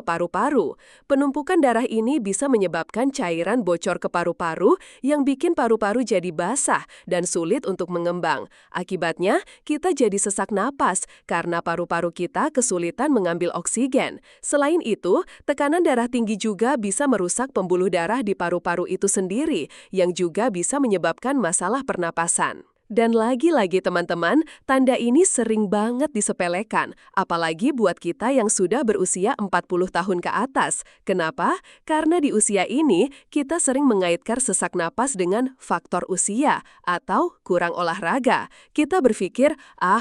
paru-paru. Penumpukan darah ini bisa menyebabkan cairan bocor ke paru-paru yang bikin paru-paru jadi basah dan sulit untuk mengembang. Akibatnya, kita jadi sesak napas karena paru-paru kita kesulitan mengambil oksigen. Selain itu, tekanan darah tinggi juga bisa merusak pembuluh darah di paru-paru itu sendiri, yang juga bisa menyebabkan masalah pernapasan. Dan lagi-lagi teman-teman, tanda ini sering banget disepelekan, apalagi buat kita yang sudah berusia 40 tahun ke atas. Kenapa? Karena di usia ini, kita sering mengaitkan sesak napas dengan faktor usia atau kurang olahraga. Kita berpikir,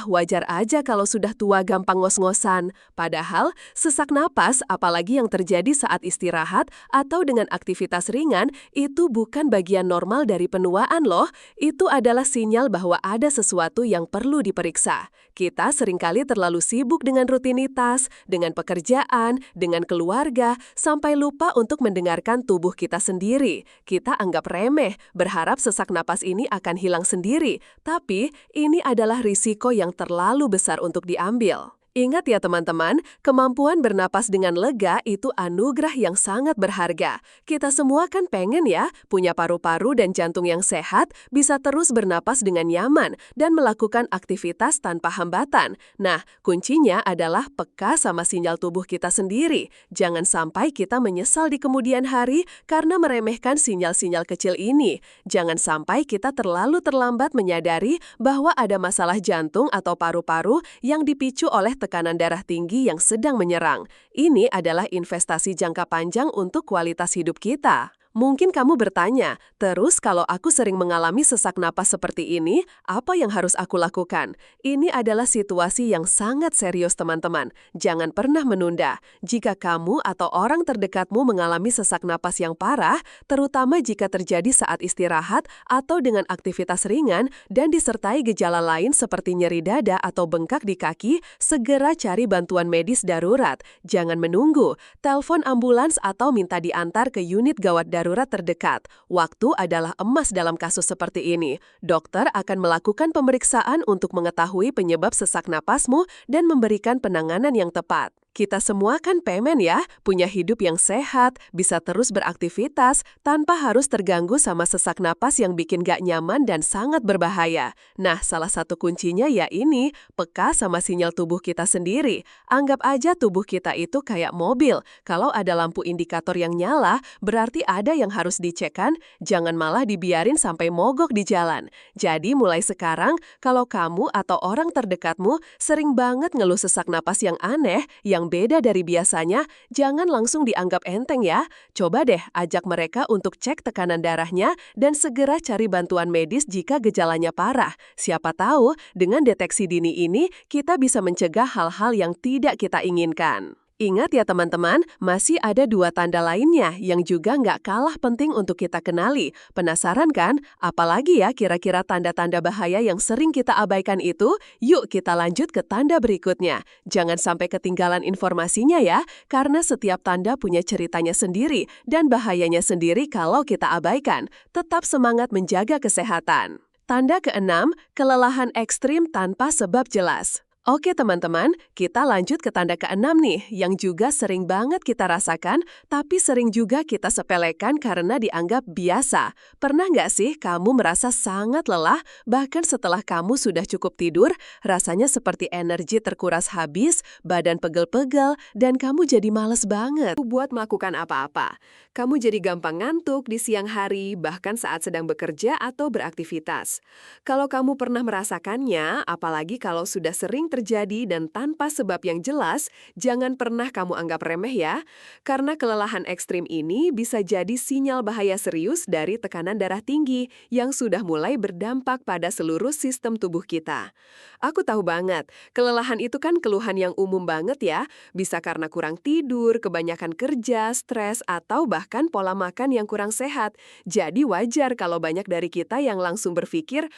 wajar aja kalau sudah tua gampang ngos-ngosan. Padahal, sesak napas, apalagi yang terjadi saat istirahat atau dengan aktivitas ringan, itu bukan bagian normal dari penuaan loh. Itu adalah sinyal bahwa ada sesuatu yang perlu diperiksa. Kita seringkali terlalu sibuk dengan rutinitas, dengan pekerjaan, dengan keluarga, sampai lupa untuk mendengarkan tubuh kita sendiri. Kita anggap remeh, berharap sesak napas ini akan hilang sendiri. Tapi, ini adalah risiko yang terlalu besar untuk diambil. Ingat ya teman-teman, kemampuan bernapas dengan lega itu anugerah yang sangat berharga. Kita semua kan pengen ya, punya paru-paru dan jantung yang sehat, bisa terus bernapas dengan nyaman, dan melakukan aktivitas tanpa hambatan. Nah, kuncinya adalah peka sama sinyal tubuh kita sendiri. Jangan sampai kita menyesal di kemudian hari karena meremehkan sinyal-sinyal kecil ini. Jangan sampai kita terlalu terlambat menyadari bahwa ada masalah jantung atau paru-paru yang dipicu oleh tekanan darah tinggi yang sedang menyerang. Ini adalah investasi jangka panjang untuk kualitas hidup kita. Mungkin kamu bertanya, terus kalau aku sering mengalami sesak napas seperti ini, apa yang harus aku lakukan? Ini adalah situasi yang sangat serius teman-teman. Jangan pernah menunda. Jika kamu atau orang terdekatmu mengalami sesak napas yang parah, terutama jika terjadi saat istirahat atau dengan aktivitas ringan dan disertai gejala lain seperti nyeri dada atau bengkak di kaki, segera cari bantuan medis darurat. Jangan menunggu. Telepon ambulans atau minta diantar ke unit gawat darurat terdekat. Waktu adalah emas dalam kasus seperti ini. Dokter akan melakukan pemeriksaan untuk mengetahui penyebab sesak napasmu dan memberikan penanganan yang tepat. Kita semua kan pengen ya, punya hidup yang sehat, bisa terus beraktivitas, tanpa harus terganggu sama sesak napas yang bikin gak nyaman dan sangat berbahaya. Nah, salah satu kuncinya ya ini, peka sama sinyal tubuh kita sendiri. Anggap aja tubuh kita itu kayak mobil. Kalau ada lampu indikator yang nyala, berarti ada yang harus dicek kan? Jangan malah dibiarin sampai mogok di jalan. Jadi mulai sekarang, kalau kamu atau orang terdekatmu sering banget ngeluh sesak napas yang aneh, yang beda dari biasanya, jangan langsung dianggap enteng ya. Coba deh ajak mereka untuk cek tekanan darahnya dan segera cari bantuan medis jika gejalanya parah. Siapa tahu, dengan deteksi dini ini, kita bisa mencegah hal-hal yang tidak kita inginkan. Ingat ya teman-teman, masih ada 2 tanda lainnya yang juga nggak kalah penting untuk kita kenali. Penasaran kan? Apalagi ya kira-kira tanda-tanda bahaya yang sering kita abaikan itu? Yuk kita lanjut ke tanda berikutnya. Jangan sampai ketinggalan informasinya ya, karena setiap tanda punya ceritanya sendiri dan bahayanya sendiri kalau kita abaikan. Tetap semangat menjaga kesehatan. Tanda keenam, kelelahan ekstrim tanpa sebab jelas. Oke teman-teman, kita lanjut ke tanda keenam nih, yang juga sering banget kita rasakan, tapi sering juga kita sepelekan karena dianggap biasa. Pernah nggak sih kamu merasa sangat lelah, bahkan setelah kamu sudah cukup tidur, rasanya seperti energi terkuras habis, badan pegel-pegel, dan kamu jadi males banget buat melakukan apa-apa. Kamu jadi gampang ngantuk di siang hari, bahkan saat sedang bekerja atau beraktivitas. Kalau kamu pernah merasakannya, apalagi kalau sudah sering terjadi dan tanpa sebab yang jelas, jangan pernah kamu anggap remeh ya. Karena kelelahan ekstrim ini bisa jadi sinyal bahaya serius dari tekanan darah tinggi yang sudah mulai berdampak pada seluruh sistem tubuh kita. Aku tahu banget, kelelahan itu kan keluhan yang umum banget ya. Bisa karena kurang tidur, kebanyakan kerja, stres, atau bahkan pola makan yang kurang sehat. Jadi wajar kalau banyak dari kita yang langsung berpikir,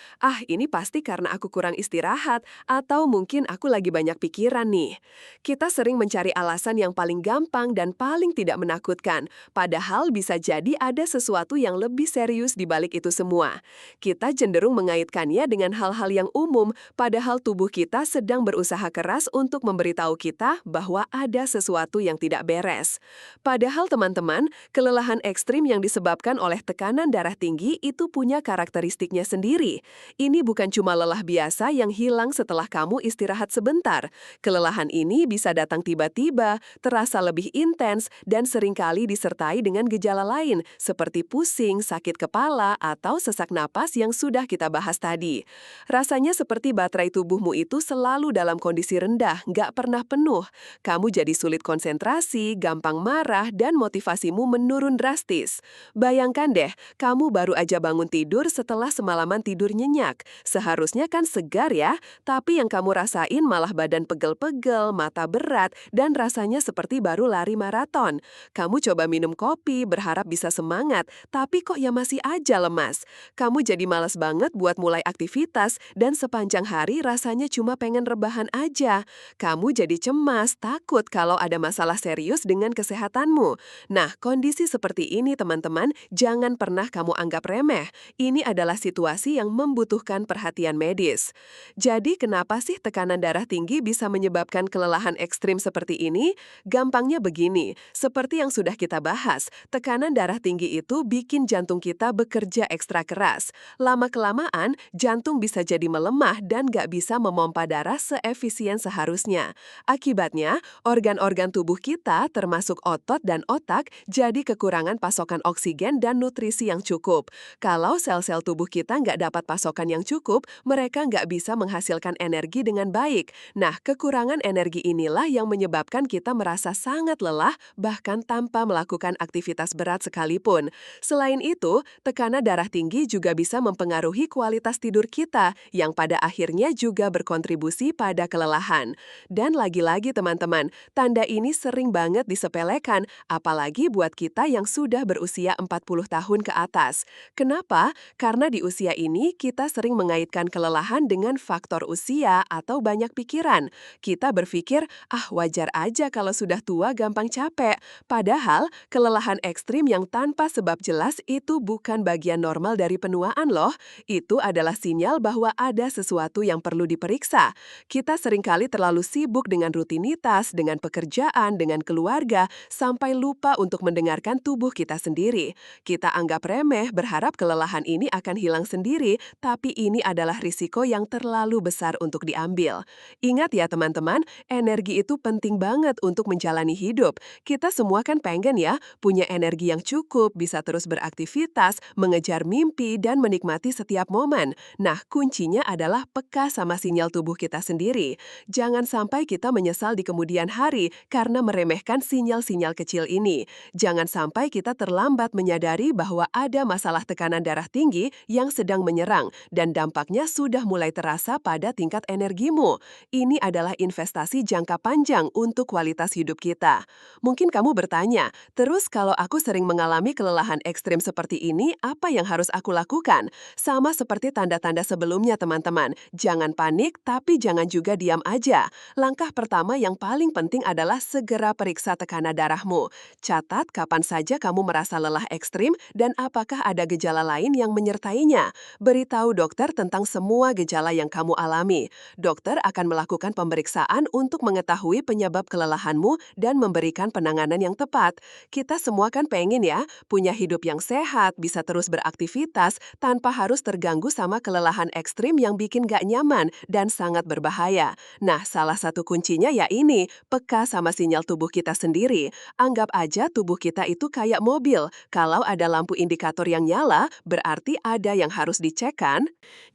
ini pasti karena aku kurang istirahat, atau mungkin aku lagi banyak pikiran nih. Kita sering mencari alasan yang paling gampang dan paling tidak menakutkan, padahal bisa jadi ada sesuatu yang lebih serius di balik itu semua. Kita cenderung mengaitkannya dengan hal-hal yang umum, padahal tubuh kita sedang berusaha keras untuk memberitahu kita bahwa ada sesuatu yang tidak beres. Padahal teman-teman, kelelahan ekstrim yang disebabkan oleh tekanan darah tinggi itu punya karakteristiknya sendiri. Ini bukan cuma lelah biasa yang hilang setelah kamu istirahat istirahat sebentar. Kelelahan ini bisa datang tiba-tiba, terasa lebih intens, dan seringkali disertai dengan gejala lain, seperti pusing, sakit kepala, atau sesak napas yang sudah kita bahas tadi. Rasanya seperti baterai tubuhmu itu selalu dalam kondisi rendah, nggak pernah penuh. Kamu jadi sulit konsentrasi, gampang marah, dan motivasimu menurun drastis. Bayangkan deh, kamu baru aja bangun tidur setelah semalaman tidur nyenyak. Seharusnya kan segar ya, tapi yang kamu rasain malah badan pegel-pegel, mata berat, dan rasanya seperti baru lari maraton. Kamu coba minum kopi, berharap bisa semangat, tapi kok ya masih aja lemas. Kamu jadi malas banget buat mulai aktivitas, dan sepanjang hari rasanya cuma pengen rebahan aja. Kamu jadi cemas, takut kalau ada masalah serius dengan kesehatanmu. Nah, kondisi seperti ini teman-teman, jangan pernah kamu anggap remeh. Ini adalah situasi yang membutuhkan perhatian medis. Jadi kenapa sih tekanan darah tinggi bisa menyebabkan kelelahan ekstrim seperti ini? Gampangnya begini, seperti yang sudah kita bahas, tekanan darah tinggi itu bikin jantung kita bekerja ekstra keras. Lama-kelamaan, jantung bisa jadi melemah dan gak bisa memompa darah seefisien seharusnya. Akibatnya, organ-organ tubuh kita, termasuk otot dan otak, jadi kekurangan pasokan oksigen dan nutrisi yang cukup. Kalau sel-sel tubuh kita nggak dapat pasokan yang cukup, mereka nggak bisa menghasilkan energi dengan baik. Nah, kekurangan energi inilah yang menyebabkan kita merasa sangat lelah, bahkan tanpa melakukan aktivitas berat sekalipun. Selain itu, tekanan darah tinggi juga bisa mempengaruhi kualitas tidur kita, yang pada akhirnya juga berkontribusi pada kelelahan. Dan lagi-lagi teman-teman, tanda ini sering banget disepelekan, apalagi buat kita yang sudah berusia 40 tahun ke atas. Kenapa? Karena di usia ini kita sering mengaitkan kelelahan dengan faktor usia atau banyak pikiran. Kita berpikir, wajar aja kalau sudah tua gampang capek. Padahal, kelelahan ekstrim yang tanpa sebab jelas itu bukan bagian normal dari penuaan loh. Itu adalah sinyal bahwa ada sesuatu yang perlu diperiksa. Kita seringkali terlalu sibuk dengan rutinitas, dengan pekerjaan, dengan keluarga, sampai lupa untuk mendengarkan tubuh kita sendiri. Kita anggap remeh, berharap kelelahan ini akan hilang sendiri, tapi ini adalah risiko yang terlalu besar untuk diambil. Ingat ya teman-teman, energi itu penting banget untuk menjalani hidup. Kita semua kan pengen ya, punya energi yang cukup, bisa terus beraktivitas, mengejar mimpi, dan menikmati setiap momen. Nah, kuncinya adalah peka sama sinyal tubuh kita sendiri. Jangan sampai kita menyesal di kemudian hari karena meremehkan sinyal-sinyal kecil ini. Jangan sampai kita terlambat menyadari bahwa ada masalah tekanan darah tinggi yang sedang menyerang dan dampaknya sudah mulai terasa pada tingkat energimu. Ini adalah investasi jangka panjang untuk kualitas hidup kita. Mungkin kamu bertanya, terus kalau aku sering mengalami kelelahan ekstrim seperti ini, apa yang harus aku lakukan? Sama seperti tanda-tanda sebelumnya teman-teman, jangan panik tapi jangan juga diam aja. Langkah pertama yang paling penting adalah segera periksa tekanan darahmu. Catat kapan saja kamu merasa lelah ekstrim dan apakah ada gejala lain yang menyertainya. Beritahu dokter tentang semua gejala yang kamu alami. Dokter akan melakukan pemeriksaan untuk mengetahui penyebab kelelahanmu dan memberikan penanganan yang tepat. Kita semua kan pengen ya, punya hidup yang sehat, bisa terus beraktivitas tanpa harus terganggu sama kelelahan ekstrim yang bikin gak nyaman dan sangat berbahaya. Nah, salah satu kuncinya ya ini, peka sama sinyal tubuh kita sendiri. Anggap aja tubuh kita itu kayak mobil. Kalau ada lampu indikator yang nyala, berarti ada yang harus dicek kan?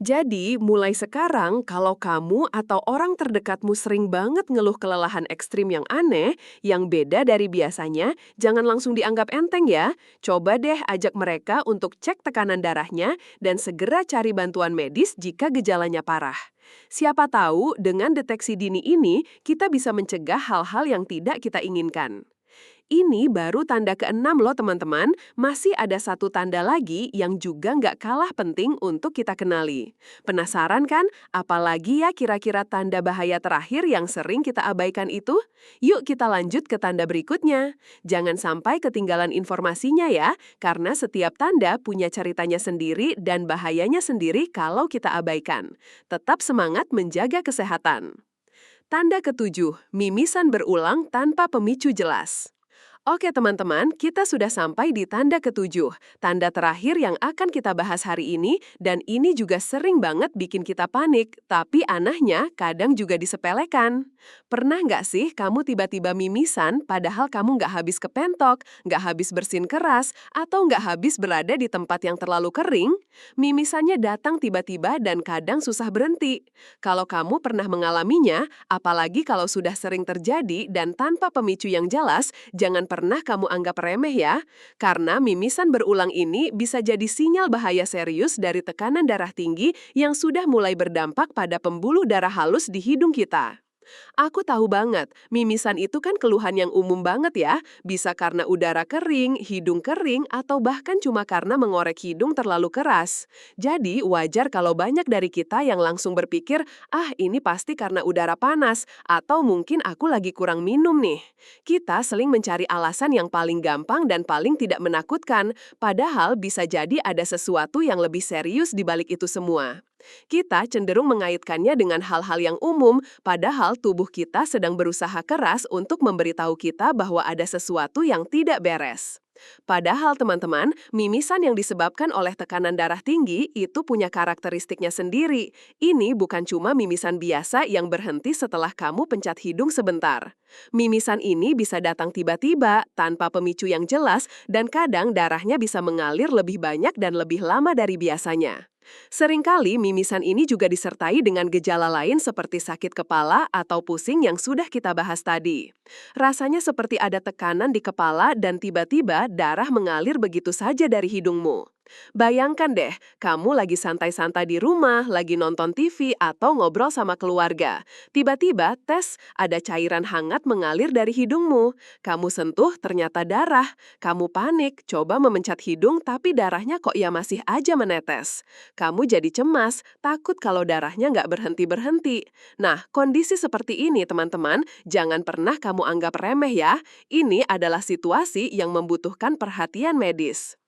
Jadi, mulai sekarang kalau kamu atau orang terdekatmu sering banget ngeluh kelelahan ekstrim yang aneh, yang beda dari biasanya, jangan langsung dianggap enteng ya. Coba deh ajak mereka untuk cek tekanan darahnya dan segera cari bantuan medis jika gejalanya parah. Siapa tahu dengan deteksi dini ini kita bisa mencegah hal-hal yang tidak kita inginkan. Ini baru tanda keenam loh teman-teman, masih ada satu tanda lagi yang juga nggak kalah penting untuk kita kenali. Penasaran kan? Apalagi ya kira-kira tanda bahaya terakhir yang sering kita abaikan itu? Yuk kita lanjut ke tanda berikutnya. Jangan sampai ketinggalan informasinya ya, karena setiap tanda punya ceritanya sendiri dan bahayanya sendiri kalau kita abaikan. Tetap semangat menjaga kesehatan. Tanda ketujuh, mimisan berulang tanpa pemicu jelas. Oke teman-teman, kita sudah sampai di tanda ketujuh, tanda terakhir yang akan kita bahas hari ini, dan ini juga sering banget bikin kita panik, tapi anehnya kadang juga disepelekan. Pernah nggak sih kamu tiba-tiba mimisan padahal kamu nggak habis kepentok, nggak habis bersin keras, atau nggak habis berada di tempat yang terlalu kering? Mimisannya datang tiba-tiba dan kadang susah berhenti. Kalau kamu pernah mengalaminya, apalagi kalau sudah sering terjadi dan tanpa pemicu yang jelas, jangan pernah kamu anggap remeh ya, karena mimisan berulang ini bisa jadi sinyal bahaya serius dari tekanan darah tinggi yang sudah mulai berdampak pada pembuluh darah halus di hidung kita. Aku tahu banget, mimisan itu kan keluhan yang umum banget ya, bisa karena udara kering, hidung kering, atau bahkan cuma karena mengorek hidung terlalu keras. Jadi wajar kalau banyak dari kita yang langsung berpikir, ah ini pasti karena udara panas, atau mungkin aku lagi kurang minum nih. Kita sering mencari alasan yang paling gampang dan paling tidak menakutkan, padahal bisa jadi ada sesuatu yang lebih serius di balik itu semua. Kita cenderung mengaitkannya dengan hal-hal yang umum, padahal tubuh kita sedang berusaha keras untuk memberitahu kita bahwa ada sesuatu yang tidak beres. Padahal teman-teman, mimisan yang disebabkan oleh tekanan darah tinggi itu punya karakteristiknya sendiri. Ini bukan cuma mimisan biasa yang berhenti setelah kamu pencet hidung sebentar. Mimisan ini bisa datang tiba-tiba, tanpa pemicu yang jelas, dan kadang darahnya bisa mengalir lebih banyak dan lebih lama dari biasanya. Seringkali mimisan ini juga disertai dengan gejala lain seperti sakit kepala atau pusing yang sudah kita bahas tadi. Rasanya seperti ada tekanan di kepala dan tiba-tiba darah mengalir begitu saja dari hidungmu. Bayangkan deh, kamu lagi santai-santai di rumah, lagi nonton TV atau ngobrol sama keluarga. Tiba-tiba, ada cairan hangat mengalir dari hidungmu. Kamu sentuh, ternyata darah. Kamu panik, coba memencet hidung tapi darahnya kok ya masih aja menetes. Kamu jadi cemas, takut kalau darahnya nggak berhenti-berhenti. Nah, kondisi seperti ini teman-teman, jangan pernah kamu anggap remeh ya. Ini adalah situasi yang membutuhkan perhatian medis.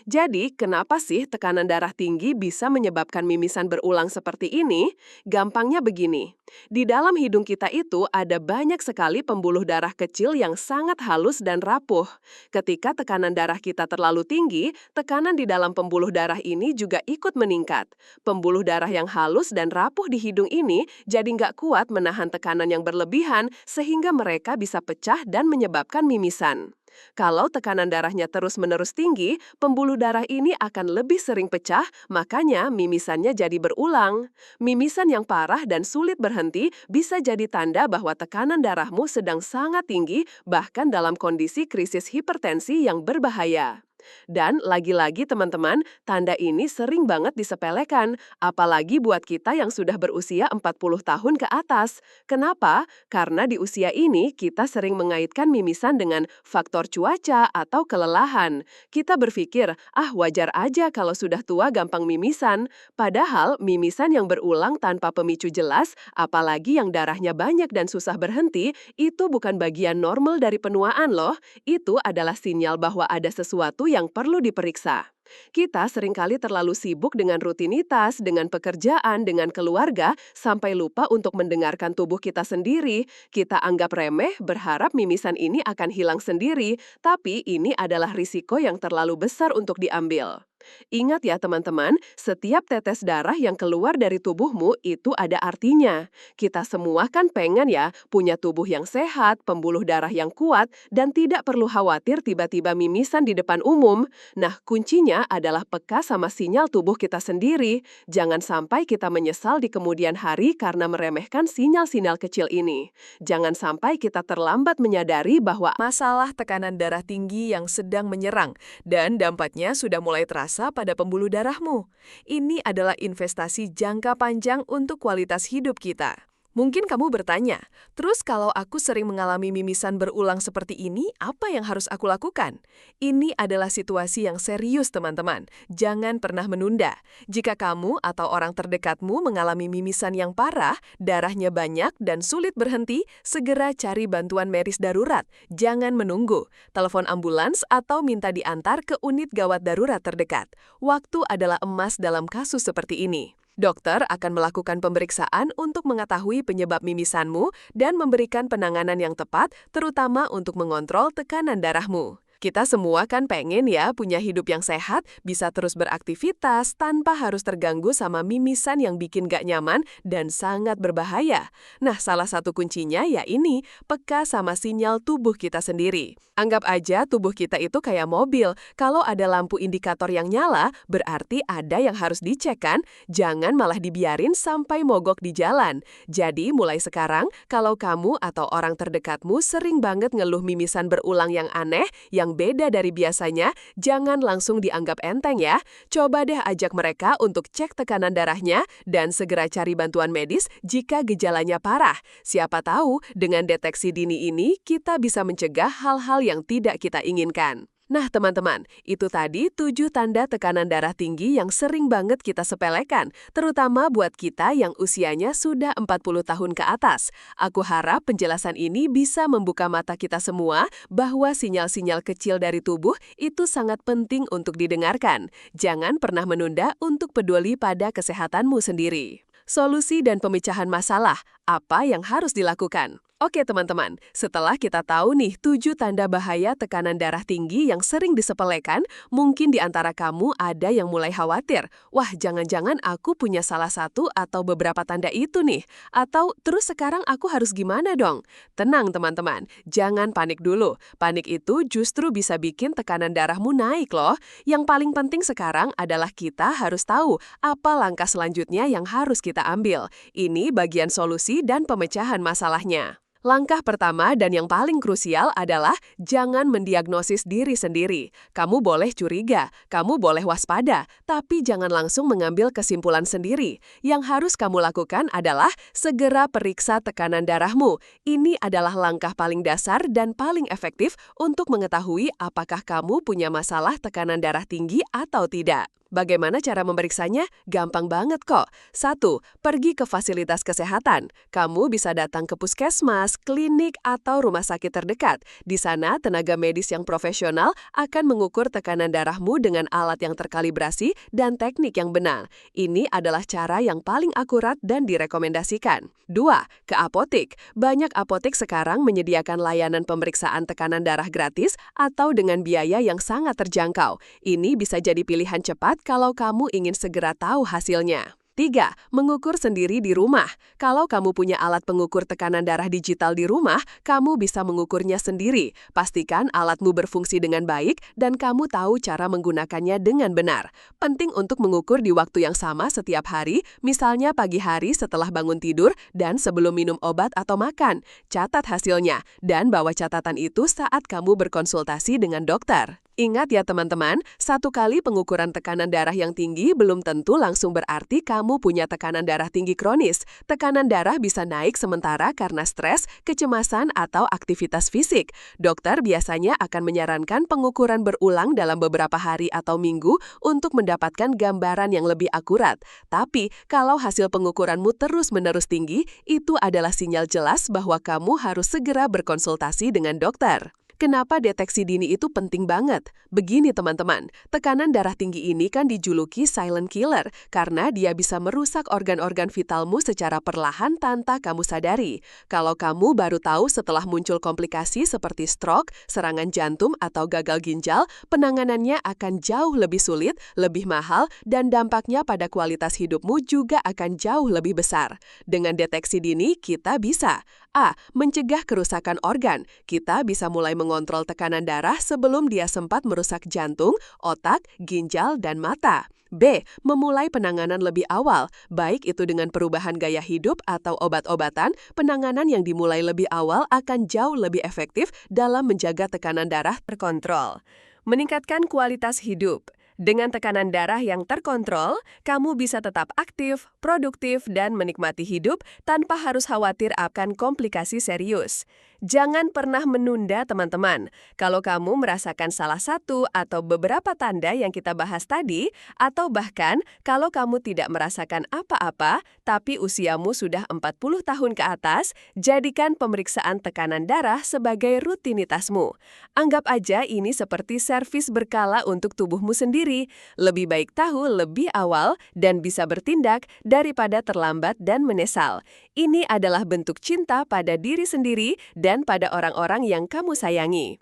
Jadi, kenapa sih tekanan darah tinggi bisa menyebabkan mimisan berulang seperti ini? Gampangnya begini, di dalam hidung kita itu ada banyak sekali pembuluh darah kecil yang sangat halus dan rapuh. Ketika tekanan darah kita terlalu tinggi, tekanan di dalam pembuluh darah ini juga ikut meningkat. Pembuluh darah yang halus dan rapuh di hidung ini jadi nggak kuat menahan tekanan yang berlebihan sehingga mereka bisa pecah dan menyebabkan mimisan. Kalau tekanan darahnya terus-menerus tinggi, pembuluh darah ini akan lebih sering pecah, makanya mimisannya jadi berulang. Mimisan yang parah dan sulit berhenti bisa jadi tanda bahwa tekanan darahmu sedang sangat tinggi, bahkan dalam kondisi krisis hipertensi yang berbahaya. Dan lagi-lagi teman-teman, tanda ini sering banget disepelekan, apalagi buat kita yang sudah berusia 40 tahun ke atas. Kenapa? Karena di usia ini kita sering mengaitkan mimisan dengan faktor cuaca atau kelelahan. Kita berpikir, ah wajar aja kalau sudah tua gampang mimisan. Padahal mimisan yang berulang tanpa pemicu jelas, apalagi yang darahnya banyak dan susah berhenti, itu bukan bagian normal dari penuaan loh. Itu adalah sinyal bahwa ada sesuatu yang perlu diperiksa. Kita seringkali terlalu sibuk dengan rutinitas, dengan pekerjaan, dengan keluarga, sampai lupa untuk mendengarkan tubuh kita sendiri. Kita anggap remeh, berharap mimisan ini akan hilang sendiri, tapi ini adalah risiko yang terlalu besar untuk diambil. Ingat ya teman-teman, setiap tetes darah yang keluar dari tubuhmu itu ada artinya. Kita semua kan pengen ya punya tubuh yang sehat, pembuluh darah yang kuat, dan tidak perlu khawatir tiba-tiba mimisan di depan umum. Nah, kuncinya adalah peka sama sinyal tubuh kita sendiri. Jangan sampai kita menyesal di kemudian hari karena meremehkan sinyal-sinyal kecil ini. Jangan sampai kita terlambat menyadari bahwa Masalah tekanan darah tinggi yang sedang menyerang dan dampaknya sudah mulai terasa pada pembuluh darahmu. Ini adalah investasi jangka panjang untuk kualitas hidup kita. Mungkin kamu bertanya, terus kalau aku sering mengalami mimisan berulang seperti ini, apa yang harus aku lakukan? Ini adalah situasi yang serius, teman-teman. Jangan pernah menunda. Jika kamu atau orang terdekatmu mengalami mimisan yang parah, darahnya banyak dan sulit berhenti, segera cari bantuan medis darurat. Jangan menunggu. Telepon ambulans atau minta diantar ke unit gawat darurat terdekat. Waktu adalah emas dalam kasus seperti ini. Dokter akan melakukan pemeriksaan untuk mengetahui penyebab mimisanmu dan memberikan penanganan yang tepat, terutama untuk mengontrol tekanan darahmu. Kita semua kan pengen ya punya hidup yang sehat, bisa terus beraktivitas tanpa harus terganggu sama mimisan yang bikin gak nyaman dan sangat berbahaya. Nah, salah satu kuncinya ya ini, peka sama sinyal tubuh kita sendiri. Anggap aja tubuh kita itu kayak mobil. Kalau ada lampu indikator yang nyala, berarti ada yang harus dicek kan? Jangan malah dibiarin sampai mogok di jalan. Jadi mulai sekarang, kalau kamu atau orang terdekatmu sering banget ngeluh mimisan berulang yang aneh, yang beda dari biasanya, jangan langsung dianggap enteng ya. Coba deh ajak mereka untuk cek tekanan darahnya dan segera cari bantuan medis jika gejalanya parah. Siapa tahu dengan deteksi dini ini kita bisa mencegah hal-hal yang tidak kita inginkan. Nah teman-teman, itu tadi 7 tanda tekanan darah tinggi yang sering banget kita sepelekan, terutama buat kita yang usianya sudah 40 tahun ke atas. Aku harap penjelasan ini bisa membuka mata kita semua bahwa sinyal-sinyal kecil dari tubuh itu sangat penting untuk didengarkan. Jangan pernah menunda untuk peduli pada kesehatanmu sendiri. Solusi dan pemecahan masalah, apa yang harus dilakukan? Oke teman-teman, setelah kita tahu nih 7 tanda bahaya tekanan darah tinggi yang sering disepelekan, mungkin di antara kamu ada yang mulai khawatir. Wah, jangan-jangan aku punya salah satu atau beberapa tanda itu nih. Atau terus sekarang aku harus gimana dong? Tenang teman-teman, jangan panik dulu. Panik itu justru bisa bikin tekanan darahmu naik loh. Yang paling penting sekarang adalah kita harus tahu apa langkah selanjutnya yang harus kita ambil. Ini bagian solusi dan pemecahan masalahnya. Langkah pertama dan yang paling krusial adalah jangan mendiagnosis diri sendiri. Kamu boleh curiga, kamu boleh waspada, tapi jangan langsung mengambil kesimpulan sendiri. Yang harus kamu lakukan adalah segera periksa tekanan darahmu. Ini adalah langkah paling dasar dan paling efektif untuk mengetahui apakah kamu punya masalah tekanan darah tinggi atau tidak. Bagaimana cara memeriksanya? Gampang banget kok. 1. Pergi ke fasilitas kesehatan. Kamu bisa datang ke puskesmas, klinik, atau rumah sakit terdekat. Di sana, tenaga medis yang profesional akan mengukur tekanan darahmu dengan alat yang terkalibrasi dan teknik yang benar. Ini adalah cara yang paling akurat dan direkomendasikan. 2. Ke apotek. Banyak apotek sekarang menyediakan layanan pemeriksaan tekanan darah gratis atau dengan biaya yang sangat terjangkau. Ini bisa jadi pilihan cepat kalau kamu ingin segera tahu hasilnya. 3. Mengukur sendiri di rumah. Kalau kamu punya alat pengukur tekanan darah digital di rumah, kamu bisa mengukurnya sendiri. Pastikan alatmu berfungsi dengan baik dan kamu tahu cara menggunakannya dengan benar. Penting untuk mengukur di waktu yang sama setiap hari, misalnya pagi hari setelah bangun tidur dan sebelum minum obat atau makan. Catat hasilnya dan bawa catatan itu saat kamu berkonsultasi dengan dokter. Ingat ya teman-teman, 1 kali pengukuran tekanan darah yang tinggi belum tentu langsung berarti kamu punya tekanan darah tinggi kronis. Tekanan darah bisa naik sementara karena stres, kecemasan, atau aktivitas fisik. Dokter biasanya akan menyarankan pengukuran berulang dalam beberapa hari atau minggu untuk mendapatkan gambaran yang lebih akurat. Tapi, kalau hasil pengukuranmu terus-menerus tinggi, itu adalah sinyal jelas bahwa kamu harus segera berkonsultasi dengan dokter. Kenapa deteksi dini itu penting banget? Begini teman-teman, tekanan darah tinggi ini kan dijuluki silent killer karena dia bisa merusak organ-organ vitalmu secara perlahan tanpa kamu sadari. Kalau kamu baru tahu setelah muncul komplikasi seperti stroke, serangan jantung, atau gagal ginjal, penanganannya akan jauh lebih sulit, lebih mahal, dan dampaknya pada kualitas hidupmu juga akan jauh lebih besar. Dengan deteksi dini, kita bisa A. Mencegah kerusakan organ. Kita bisa mulai mengontrol tekanan darah sebelum dia sempat merusak jantung, otak, ginjal, dan mata. B. Memulai penanganan lebih awal, baik itu dengan perubahan gaya hidup atau obat-obatan, penanganan yang dimulai lebih awal akan jauh lebih efektif dalam menjaga tekanan darah terkontrol. Meningkatkan kualitas hidup. Dengan tekanan darah yang terkontrol, kamu bisa tetap aktif, produktif, dan menikmati hidup tanpa harus khawatir akan komplikasi serius. Jangan pernah menunda, teman-teman. Kalau kamu merasakan salah satu atau beberapa tanda yang kita bahas tadi, atau bahkan kalau kamu tidak merasakan apa-apa, tapi usiamu sudah 40 tahun ke atas, jadikan pemeriksaan tekanan darah sebagai rutinitasmu. Anggap aja ini seperti servis berkala untuk tubuhmu sendiri. Lebih baik tahu lebih awal dan bisa bertindak daripada terlambat dan menyesal. Ini adalah bentuk cinta pada diri sendiri dan pada orang-orang yang kamu sayangi.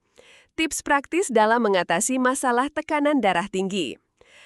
Tips praktis dalam mengatasi masalah tekanan darah tinggi.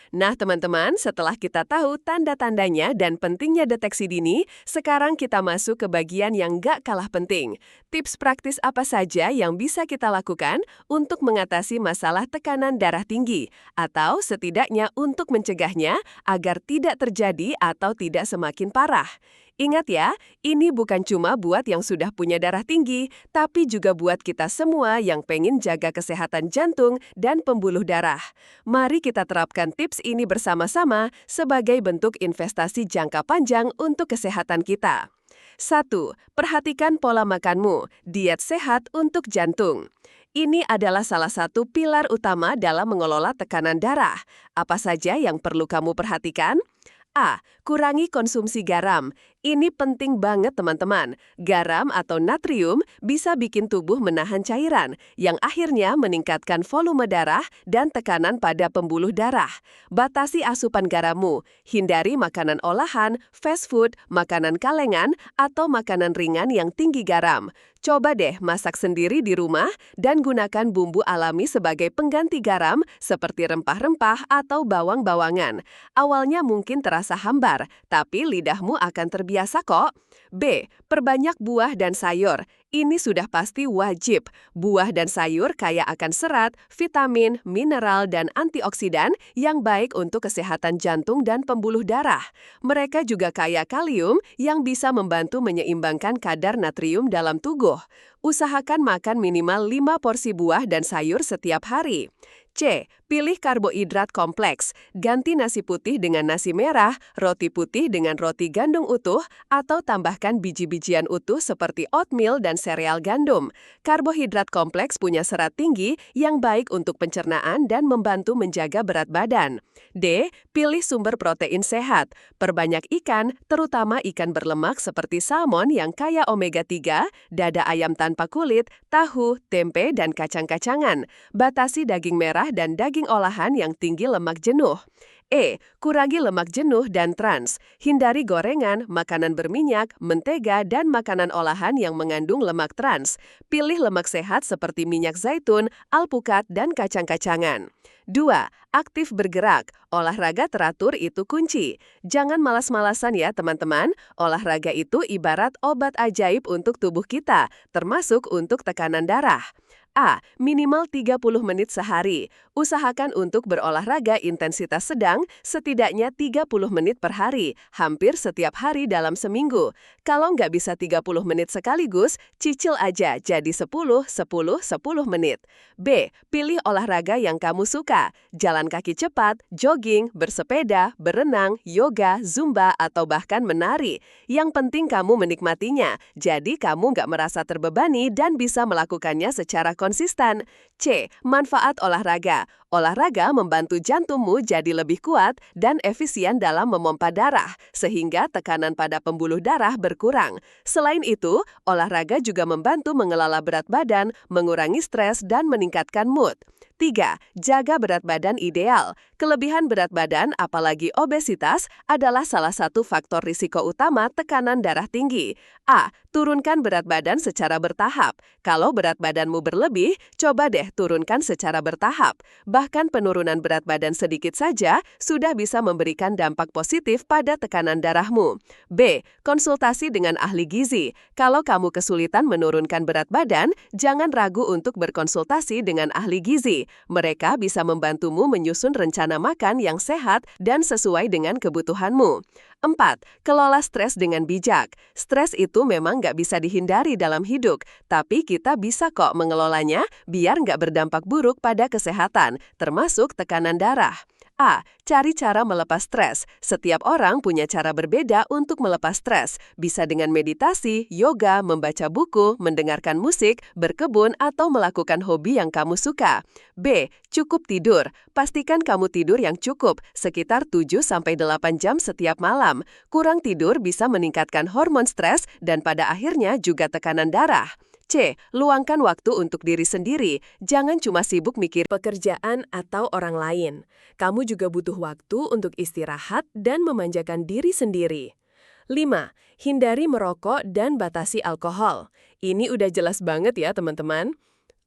Nah, teman-teman, setelah kita tahu tanda-tandanya dan pentingnya deteksi dini, sekarang kita masuk ke bagian yang gak kalah penting. Tips praktis apa saja yang bisa kita lakukan untuk mengatasi masalah tekanan darah tinggi, atau setidaknya untuk mencegahnya agar tidak terjadi atau tidak semakin parah. Ingat ya, ini bukan cuma buat yang sudah punya darah tinggi, tapi juga buat kita semua yang pengen jaga kesehatan jantung dan pembuluh darah. Mari kita terapkan tips ini bersama-sama sebagai bentuk investasi jangka panjang untuk kesehatan kita. 1. Perhatikan pola makanmu, diet sehat untuk jantung. Ini adalah salah satu pilar utama dalam mengelola tekanan darah. Apa saja yang perlu kamu perhatikan? A. Kurangi konsumsi garam. Ini penting banget, teman-teman. Garam atau natrium bisa bikin tubuh menahan cairan, yang akhirnya meningkatkan volume darah dan tekanan pada pembuluh darah. Batasi asupan garammu. Hindari makanan olahan, fast food, makanan kalengan, atau makanan ringan yang tinggi garam. Coba deh masak sendiri di rumah dan gunakan bumbu alami sebagai pengganti garam seperti rempah-rempah atau bawang-bawangan. Awalnya mungkin terasa hambar, tapi lidahmu akan terbiasa kok. B. Perbanyak buah dan sayur. Ini sudah pasti wajib. Buah dan sayur kaya akan serat, vitamin, mineral, dan antioksidan yang baik untuk kesehatan jantung dan pembuluh darah. Mereka juga kaya kalium yang bisa membantu menyeimbangkan kadar natrium dalam tubuh. Usahakan makan minimal 5 porsi buah dan sayur setiap hari. C. Pilih karbohidrat kompleks. Ganti nasi putih dengan nasi merah, roti putih dengan roti gandum utuh, atau tambahkan biji-bijian utuh seperti oatmeal dan sereal gandum. Karbohidrat kompleks punya serat tinggi yang baik untuk pencernaan dan membantu menjaga berat badan. D. Pilih sumber protein sehat. Perbanyak ikan, terutama ikan berlemak seperti salmon yang kaya omega 3, dada ayam tanpa kulit, tahu, tempe, dan kacang-kacangan. Batasi daging merah dan daging olahan yang tinggi lemak jenuh. E. Kurangi lemak jenuh dan trans. Hindari gorengan, makanan berminyak, mentega, dan makanan olahan yang mengandung lemak trans. Pilih lemak sehat seperti minyak zaitun, alpukat, dan kacang-kacangan. 2. Aktif bergerak. Olahraga teratur itu kunci. Jangan malas-malasan ya, teman-teman. Olahraga itu ibarat obat ajaib untuk tubuh kita, termasuk untuk tekanan darah. A. Minimal 30 menit sehari. Usahakan untuk berolahraga intensitas sedang setidaknya 30 menit per hari, hampir setiap hari dalam seminggu. Kalau nggak bisa 30 menit sekaligus, cicil aja jadi 10, 10, 10 menit. B. Pilih olahraga yang kamu suka. Jalan kaki cepat, jogging, bersepeda, berenang, yoga, zumba, atau bahkan menari. Yang penting kamu menikmatinya, jadi kamu nggak merasa terbebani dan bisa melakukannya secara konsisten. C. Manfaat olahraga. Olahraga membantu jantungmu jadi lebih kuat dan efisien dalam memompa darah, sehingga tekanan pada pembuluh darah berkurang. Selain itu, olahraga juga membantu mengelola berat badan, mengurangi stres, dan meningkatkan mood. 3. Jaga berat badan ideal. Kelebihan berat badan, apalagi obesitas, adalah salah satu faktor risiko utama tekanan darah tinggi. A. Turunkan berat badan secara bertahap. Kalau berat badanmu berlebih, coba deh turunkan secara bertahap. Bahkan penurunan berat badan sedikit saja sudah bisa memberikan dampak positif pada tekanan darahmu. B. Konsultasi dengan ahli gizi. Kalau kamu kesulitan menurunkan berat badan, jangan ragu untuk berkonsultasi dengan ahli gizi. Mereka bisa membantumu menyusun rencana makan yang sehat dan sesuai dengan kebutuhanmu. 4. Kelola stres dengan bijak. Stres itu memang nggak bisa dihindari dalam hidup, tapi kita bisa kok mengelolanya biar nggak berdampak buruk pada kesehatan, termasuk tekanan darah. A. Cari cara melepas stres. Setiap orang punya cara berbeda untuk melepas stres. Bisa dengan meditasi, yoga, membaca buku, mendengarkan musik, berkebun, atau melakukan hobi yang kamu suka. B. Cukup tidur. Pastikan kamu tidur yang cukup, sekitar 7-8 jam setiap malam. Kurang tidur bisa meningkatkan hormon stres dan pada akhirnya juga tekanan darah. C. Luangkan waktu untuk diri sendiri. Jangan cuma sibuk mikir Pekerjaan atau orang lain. Kamu juga butuh waktu untuk istirahat dan memanjakan diri sendiri. 5. Hindari merokok dan batasi alkohol. Ini udah jelas banget ya teman-teman.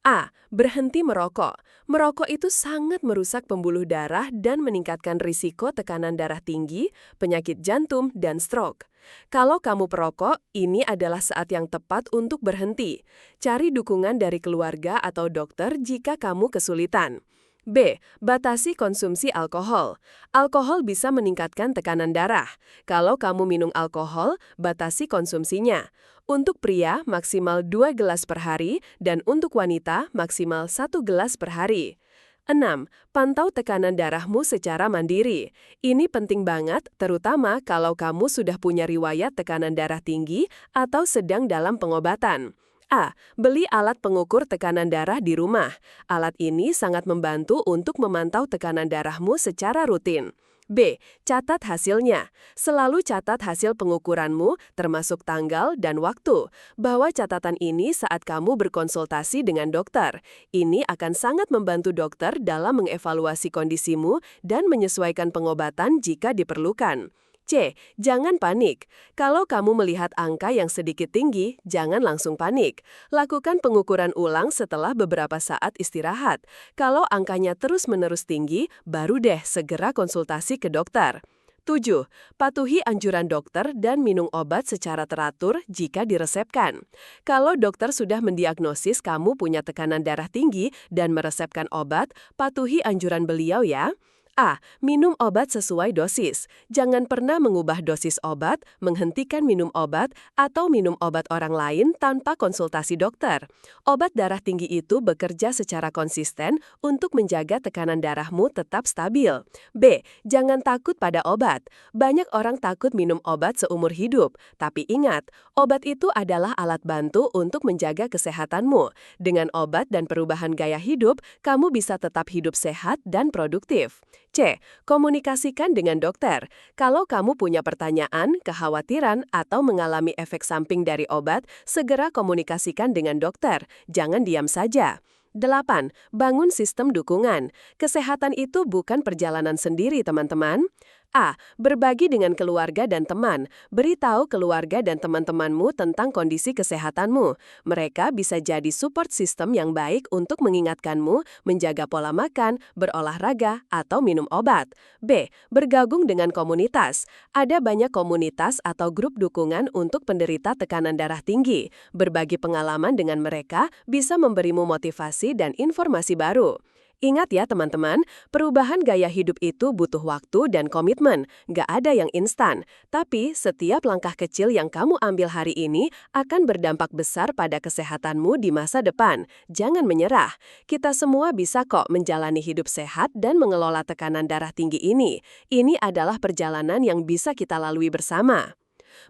A. Berhenti merokok. Merokok itu sangat merusak pembuluh darah dan meningkatkan risiko tekanan darah tinggi, penyakit jantung, dan stroke. Kalau kamu perokok, ini adalah saat yang tepat untuk berhenti. Cari dukungan dari keluarga atau dokter jika kamu kesulitan. B. Batasi konsumsi alkohol. Alkohol bisa meningkatkan tekanan darah. Kalau kamu minum alkohol, batasi konsumsinya. Untuk pria, maksimal 2 gelas per hari, dan untuk wanita, maksimal 1 gelas per hari. 6. Pantau tekanan darahmu secara mandiri. Ini penting banget, terutama kalau kamu sudah punya riwayat tekanan darah tinggi atau sedang dalam pengobatan. A. Beli alat pengukur tekanan darah di rumah. Alat ini sangat membantu untuk memantau tekanan darahmu secara rutin. B. Catat hasilnya. Selalu catat hasil pengukuranmu, termasuk tanggal dan waktu. Bawa catatan ini saat kamu berkonsultasi dengan dokter. Ini akan sangat membantu dokter dalam mengevaluasi kondisimu dan menyesuaikan pengobatan jika diperlukan. C. Jangan panik. Kalau kamu melihat angka yang sedikit tinggi, jangan langsung panik. Lakukan pengukuran ulang setelah beberapa saat istirahat. Kalau angkanya terus-menerus tinggi, baru deh segera konsultasi ke dokter. 7. Patuhi anjuran dokter dan minum obat secara teratur jika diresepkan. Kalau dokter sudah mendiagnosis kamu punya tekanan darah tinggi dan meresepkan obat, patuhi anjuran beliau ya. A. Minum obat sesuai dosis. Jangan pernah mengubah dosis obat, menghentikan minum obat, atau minum obat orang lain tanpa konsultasi dokter. Obat darah tinggi itu bekerja secara konsisten untuk menjaga tekanan darahmu tetap stabil. B. Jangan takut pada obat. Banyak orang takut minum obat seumur hidup, tapi ingat, obat itu adalah alat bantu untuk menjaga kesehatanmu. Dengan obat dan perubahan gaya hidup, kamu bisa tetap hidup sehat dan produktif. C. Komunikasikan dengan dokter. Kalau kamu punya pertanyaan, kekhawatiran, atau mengalami efek samping dari obat, segera komunikasikan dengan dokter. Jangan diam saja. 8. Bangun sistem dukungan. Kesehatan itu bukan perjalanan sendiri, teman-teman. A. Berbagi dengan keluarga dan teman. Beritahu keluarga dan teman-temanmu tentang kondisi kesehatanmu. Mereka bisa jadi support system yang baik untuk mengingatkanmu, menjaga pola makan, berolahraga, atau minum obat. B. Bergabung dengan komunitas. Ada banyak komunitas atau grup dukungan untuk penderita tekanan darah tinggi. Berbagi pengalaman dengan mereka bisa memberimu motivasi dan informasi baru. Ingat ya teman-teman, perubahan gaya hidup itu butuh waktu dan komitmen. Gak ada yang instan. Tapi setiap langkah kecil yang kamu ambil hari ini akan berdampak besar pada kesehatanmu di masa depan. Jangan menyerah. Kita semua bisa kok menjalani hidup sehat dan mengelola tekanan darah tinggi ini. Ini adalah perjalanan yang bisa kita lalui bersama.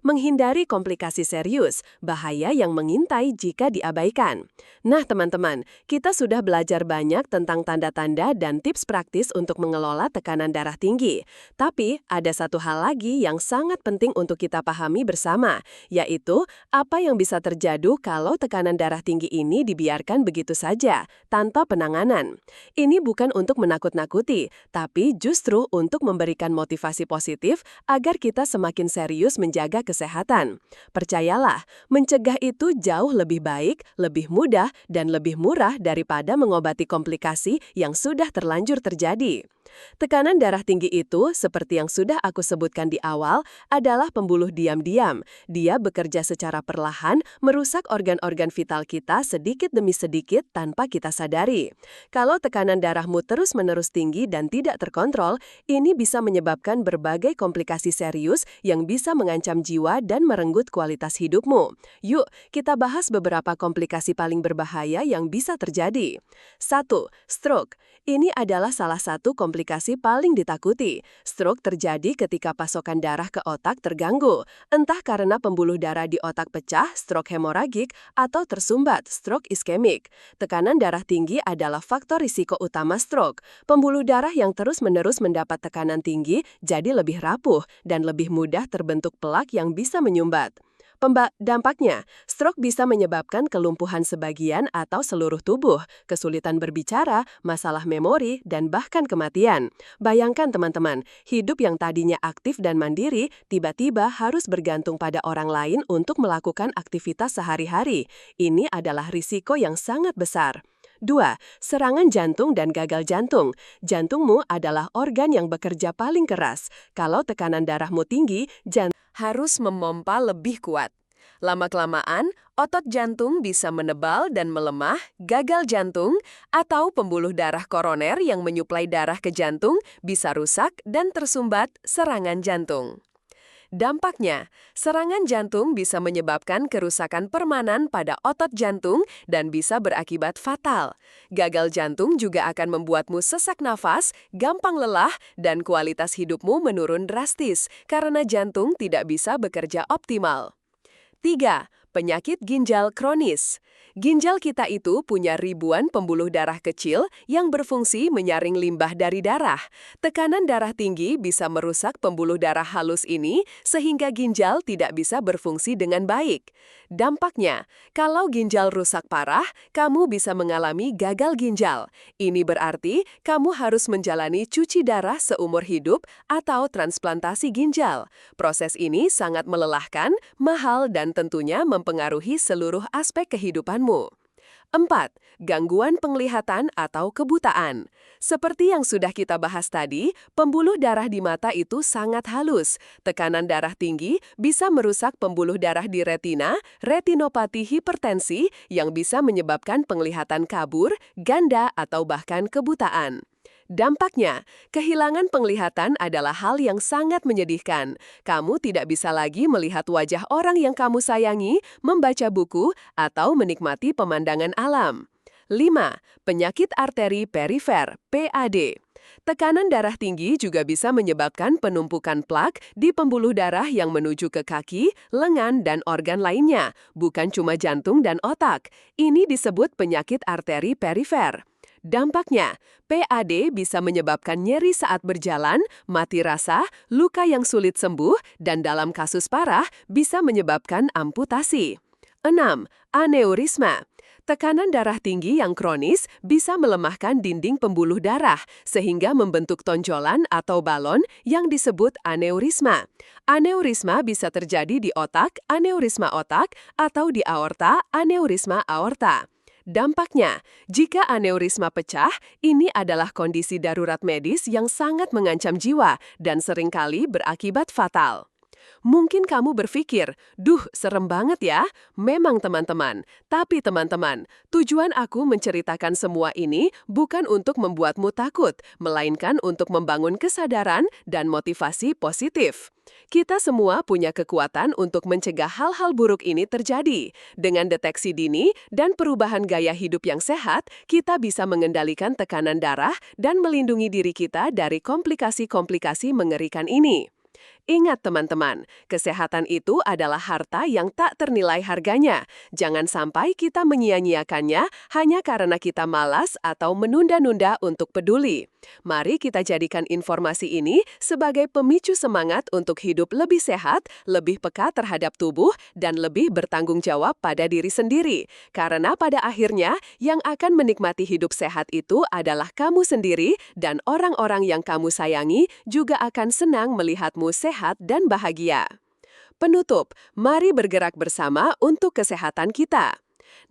Menghindari komplikasi serius, bahaya yang mengintai jika diabaikan. Nah teman-teman, kita sudah belajar banyak tentang tanda-tanda dan tips praktis untuk mengelola tekanan darah tinggi. Tapi ada satu hal lagi yang sangat penting untuk kita pahami bersama, yaitu apa yang bisa terjadi kalau tekanan darah tinggi ini dibiarkan begitu saja, tanpa penanganan. Ini bukan untuk menakut-nakuti, tapi justru untuk memberikan motivasi positif agar kita semakin serius menjaga kesehatan. Percayalah, mencegah itu jauh lebih baik, lebih mudah, dan lebih murah daripada mengobati komplikasi yang sudah terlanjur terjadi. Tekanan darah tinggi itu, seperti yang sudah aku sebutkan di awal, adalah pembuluh diam-diam. Dia bekerja secara perlahan, merusak organ-organ vital kita sedikit demi sedikit tanpa kita sadari. Kalau tekanan darahmu terus-menerus tinggi dan tidak terkontrol, ini bisa menyebabkan berbagai komplikasi serius yang bisa mengancam jiwa dan merenggut kualitas hidupmu. Yuk, kita bahas beberapa komplikasi paling berbahaya yang bisa terjadi. 1. Stroke. Ini adalah salah satu komplikasi komplikasi paling ditakuti. Stroke terjadi ketika pasokan darah ke otak terganggu, entah karena pembuluh darah di otak pecah, stroke hemoragik, atau tersumbat, stroke iskemik. Tekanan darah tinggi adalah faktor risiko utama stroke. Pembuluh darah yang terus-menerus mendapat tekanan tinggi jadi lebih rapuh dan lebih mudah terbentuk plak yang bisa menyumbat. Dampaknya, stroke bisa menyebabkan kelumpuhan sebagian atau seluruh tubuh, kesulitan berbicara, masalah memori, dan bahkan kematian. Bayangkan teman-teman, hidup yang tadinya aktif dan mandiri, tiba-tiba harus bergantung pada orang lain untuk melakukan aktivitas sehari-hari. Ini adalah risiko yang sangat besar. 2. Serangan jantung dan gagal jantung. Jantungmu adalah organ yang bekerja paling keras. Kalau tekanan darahmu tinggi, jantung Harus memompa lebih kuat. Lama-kelamaan, otot jantung bisa menebal dan melemah, gagal jantung, atau pembuluh darah koroner yang menyuplai darah ke jantung bisa rusak dan tersumbat serangan jantung. Dampaknya, serangan jantung bisa menyebabkan kerusakan permanen pada otot jantung dan bisa berakibat fatal. Gagal jantung juga akan membuatmu sesak nafas, gampang lelah, dan kualitas hidupmu menurun drastis karena jantung tidak bisa bekerja optimal. 3. Penyakit ginjal kronis. Ginjal kita itu punya ribuan pembuluh darah kecil yang berfungsi menyaring limbah dari darah. Tekanan darah tinggi bisa merusak pembuluh darah halus ini sehingga ginjal tidak bisa berfungsi dengan baik. Dampaknya, kalau ginjal rusak parah, kamu bisa mengalami gagal ginjal. Ini berarti kamu harus menjalani cuci darah seumur hidup atau transplantasi ginjal. Proses ini sangat melelahkan, mahal, dan tentunya mempengaruhi seluruh aspek kehidupanmu. 4. Gangguan penglihatan atau kebutaan. Seperti yang sudah kita bahas tadi, pembuluh darah di mata itu sangat halus. Tekanan darah tinggi bisa merusak pembuluh darah di retina, retinopati hipertensi, yang bisa menyebabkan penglihatan kabur, ganda, atau bahkan kebutaan. Dampaknya, kehilangan penglihatan adalah hal yang sangat menyedihkan. Kamu tidak bisa lagi melihat wajah orang yang kamu sayangi, membaca buku, atau menikmati pemandangan alam. 5. Penyakit arteri perifer, PAD. Tekanan darah tinggi juga bisa menyebabkan penumpukan plak di pembuluh darah yang menuju ke kaki, lengan, dan organ lainnya, bukan cuma jantung dan otak. Ini disebut penyakit arteri perifer. Dampaknya, PAD bisa menyebabkan nyeri saat berjalan, mati rasa, luka yang sulit sembuh, dan dalam kasus parah bisa menyebabkan amputasi. 6. Aneurisma. Tekanan darah tinggi yang kronis bisa melemahkan dinding pembuluh darah, sehingga membentuk tonjolan atau balon yang disebut aneurisma. Aneurisma bisa terjadi di otak, aneurisma otak, atau di aorta, aneurisma aorta. Dampaknya, jika aneurisma pecah, ini adalah kondisi darurat medis yang sangat mengancam jiwa dan seringkali berakibat fatal. Mungkin kamu berpikir, duh serem banget ya. Memang teman-teman. Tapi teman-teman, tujuan aku menceritakan semua ini bukan untuk membuatmu takut, melainkan untuk membangun kesadaran dan motivasi positif. Kita semua punya kekuatan untuk mencegah hal-hal buruk ini terjadi. Dengan deteksi dini dan perubahan gaya hidup yang sehat, kita bisa mengendalikan tekanan darah dan melindungi diri kita dari komplikasi-komplikasi mengerikan ini. Ingat teman-teman, kesehatan itu adalah harta yang tak ternilai harganya. Jangan sampai kita menyia-nyiakannya hanya karena kita malas atau menunda-nunda untuk peduli. Mari kita jadikan informasi ini sebagai pemicu semangat untuk hidup lebih sehat, lebih peka terhadap tubuh, dan lebih bertanggung jawab pada diri sendiri. Karena pada akhirnya, yang akan menikmati hidup sehat itu adalah kamu sendiri, dan orang-orang yang kamu sayangi juga akan senang melihatmu sehat dan bahagia. Penutup, mari bergerak bersama untuk kesehatan kita.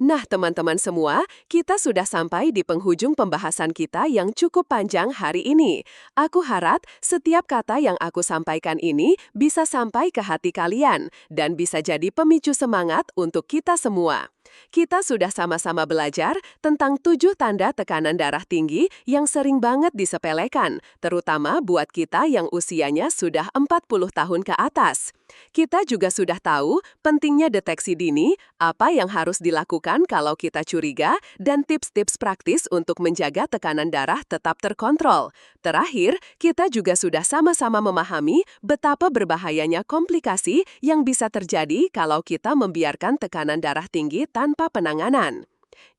Nah, teman-teman semua, kita sudah sampai di penghujung pembahasan kita yang cukup panjang hari ini. Aku harap setiap kata yang aku sampaikan ini bisa sampai ke hati kalian dan bisa jadi pemicu semangat untuk kita semua. Kita sudah sama-sama belajar tentang 7 tanda tekanan darah tinggi yang sering banget disepelekan, terutama buat kita yang usianya sudah 40 tahun ke atas. Kita juga sudah tahu pentingnya deteksi dini, apa yang harus dilakukan kalau kita curiga, dan tips-tips praktis untuk menjaga tekanan darah tetap terkontrol. Terakhir, kita juga sudah sama-sama memahami betapa berbahayanya komplikasi yang bisa terjadi kalau kita membiarkan tekanan darah tinggi tanpa penanganan.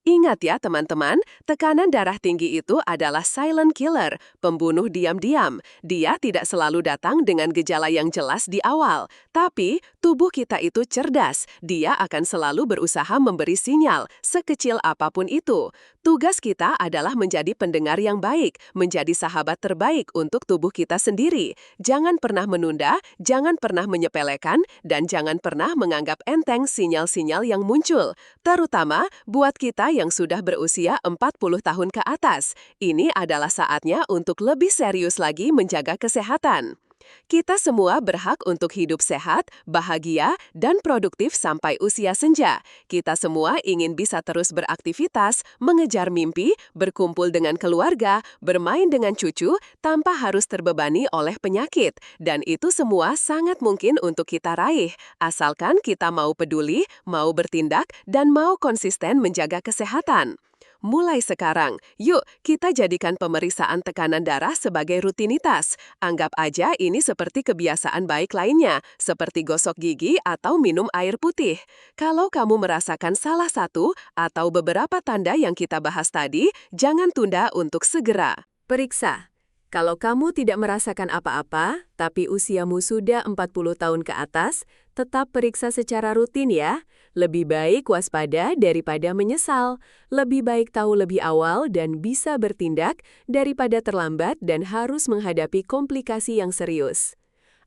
Ingat ya teman-teman, tekanan darah tinggi itu adalah silent killer, pembunuh diam-diam. Dia tidak selalu datang dengan gejala yang jelas di awal, tapi tubuh kita itu cerdas. Dia akan selalu berusaha memberi sinyal, sekecil apapun itu. Tugas kita adalah menjadi pendengar yang baik, menjadi sahabat terbaik untuk tubuh kita sendiri. Jangan pernah menunda, jangan pernah menyepelekan, dan jangan pernah menganggap enteng sinyal-sinyal yang muncul. Terutama buat kita yang sudah berusia 40 tahun ke atas. Ini adalah saatnya untuk lebih serius lagi menjaga kesehatan. Kita semua berhak untuk hidup sehat, bahagia, dan produktif sampai usia senja. Kita semua ingin bisa terus beraktivitas, mengejar mimpi, berkumpul dengan keluarga, bermain dengan cucu, tanpa harus terbebani oleh penyakit. Dan itu semua sangat mungkin untuk kita raih, asalkan kita mau peduli, mau bertindak, dan mau konsisten menjaga kesehatan. Mulai sekarang, yuk kita jadikan pemeriksaan tekanan darah sebagai rutinitas. Anggap aja ini seperti kebiasaan baik lainnya, seperti gosok gigi atau minum air putih. Kalau kamu merasakan salah satu atau beberapa tanda yang kita bahas tadi, jangan tunda untuk segera Periksa. Kalau kamu tidak merasakan apa-apa, tapi usiamu sudah 40 tahun ke atas, tetap periksa secara rutin ya. Lebih baik waspada daripada menyesal. Lebih baik tahu lebih awal dan bisa bertindak daripada terlambat dan harus menghadapi komplikasi yang serius.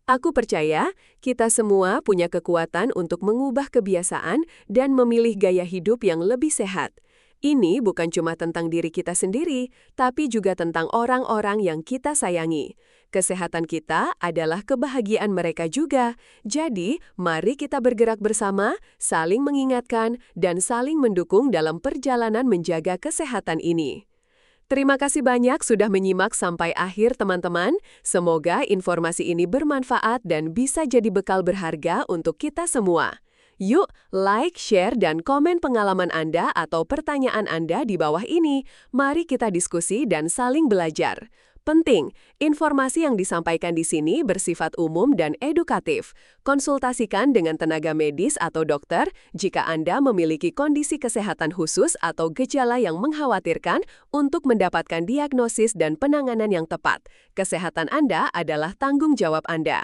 Aku percaya kita semua punya kekuatan untuk mengubah kebiasaan dan memilih gaya hidup yang lebih sehat. Ini bukan cuma tentang diri kita sendiri, tapi juga tentang orang-orang yang kita sayangi. Kesehatan kita adalah kebahagiaan mereka juga. Jadi, mari kita bergerak bersama, saling mengingatkan, dan saling mendukung dalam perjalanan menjaga kesehatan ini. Terima kasih banyak sudah menyimak sampai akhir teman-teman. Semoga informasi ini bermanfaat dan bisa jadi bekal berharga untuk kita semua. Yuk, like, share, dan komen pengalaman Anda atau pertanyaan Anda di bawah ini. Mari kita diskusi dan saling belajar. Penting, informasi yang disampaikan di sini bersifat umum dan edukatif. Konsultasikan dengan tenaga medis atau dokter jika Anda memiliki kondisi kesehatan khusus atau gejala yang mengkhawatirkan untuk mendapatkan diagnosis dan penanganan yang tepat. Kesehatan Anda adalah tanggung jawab Anda.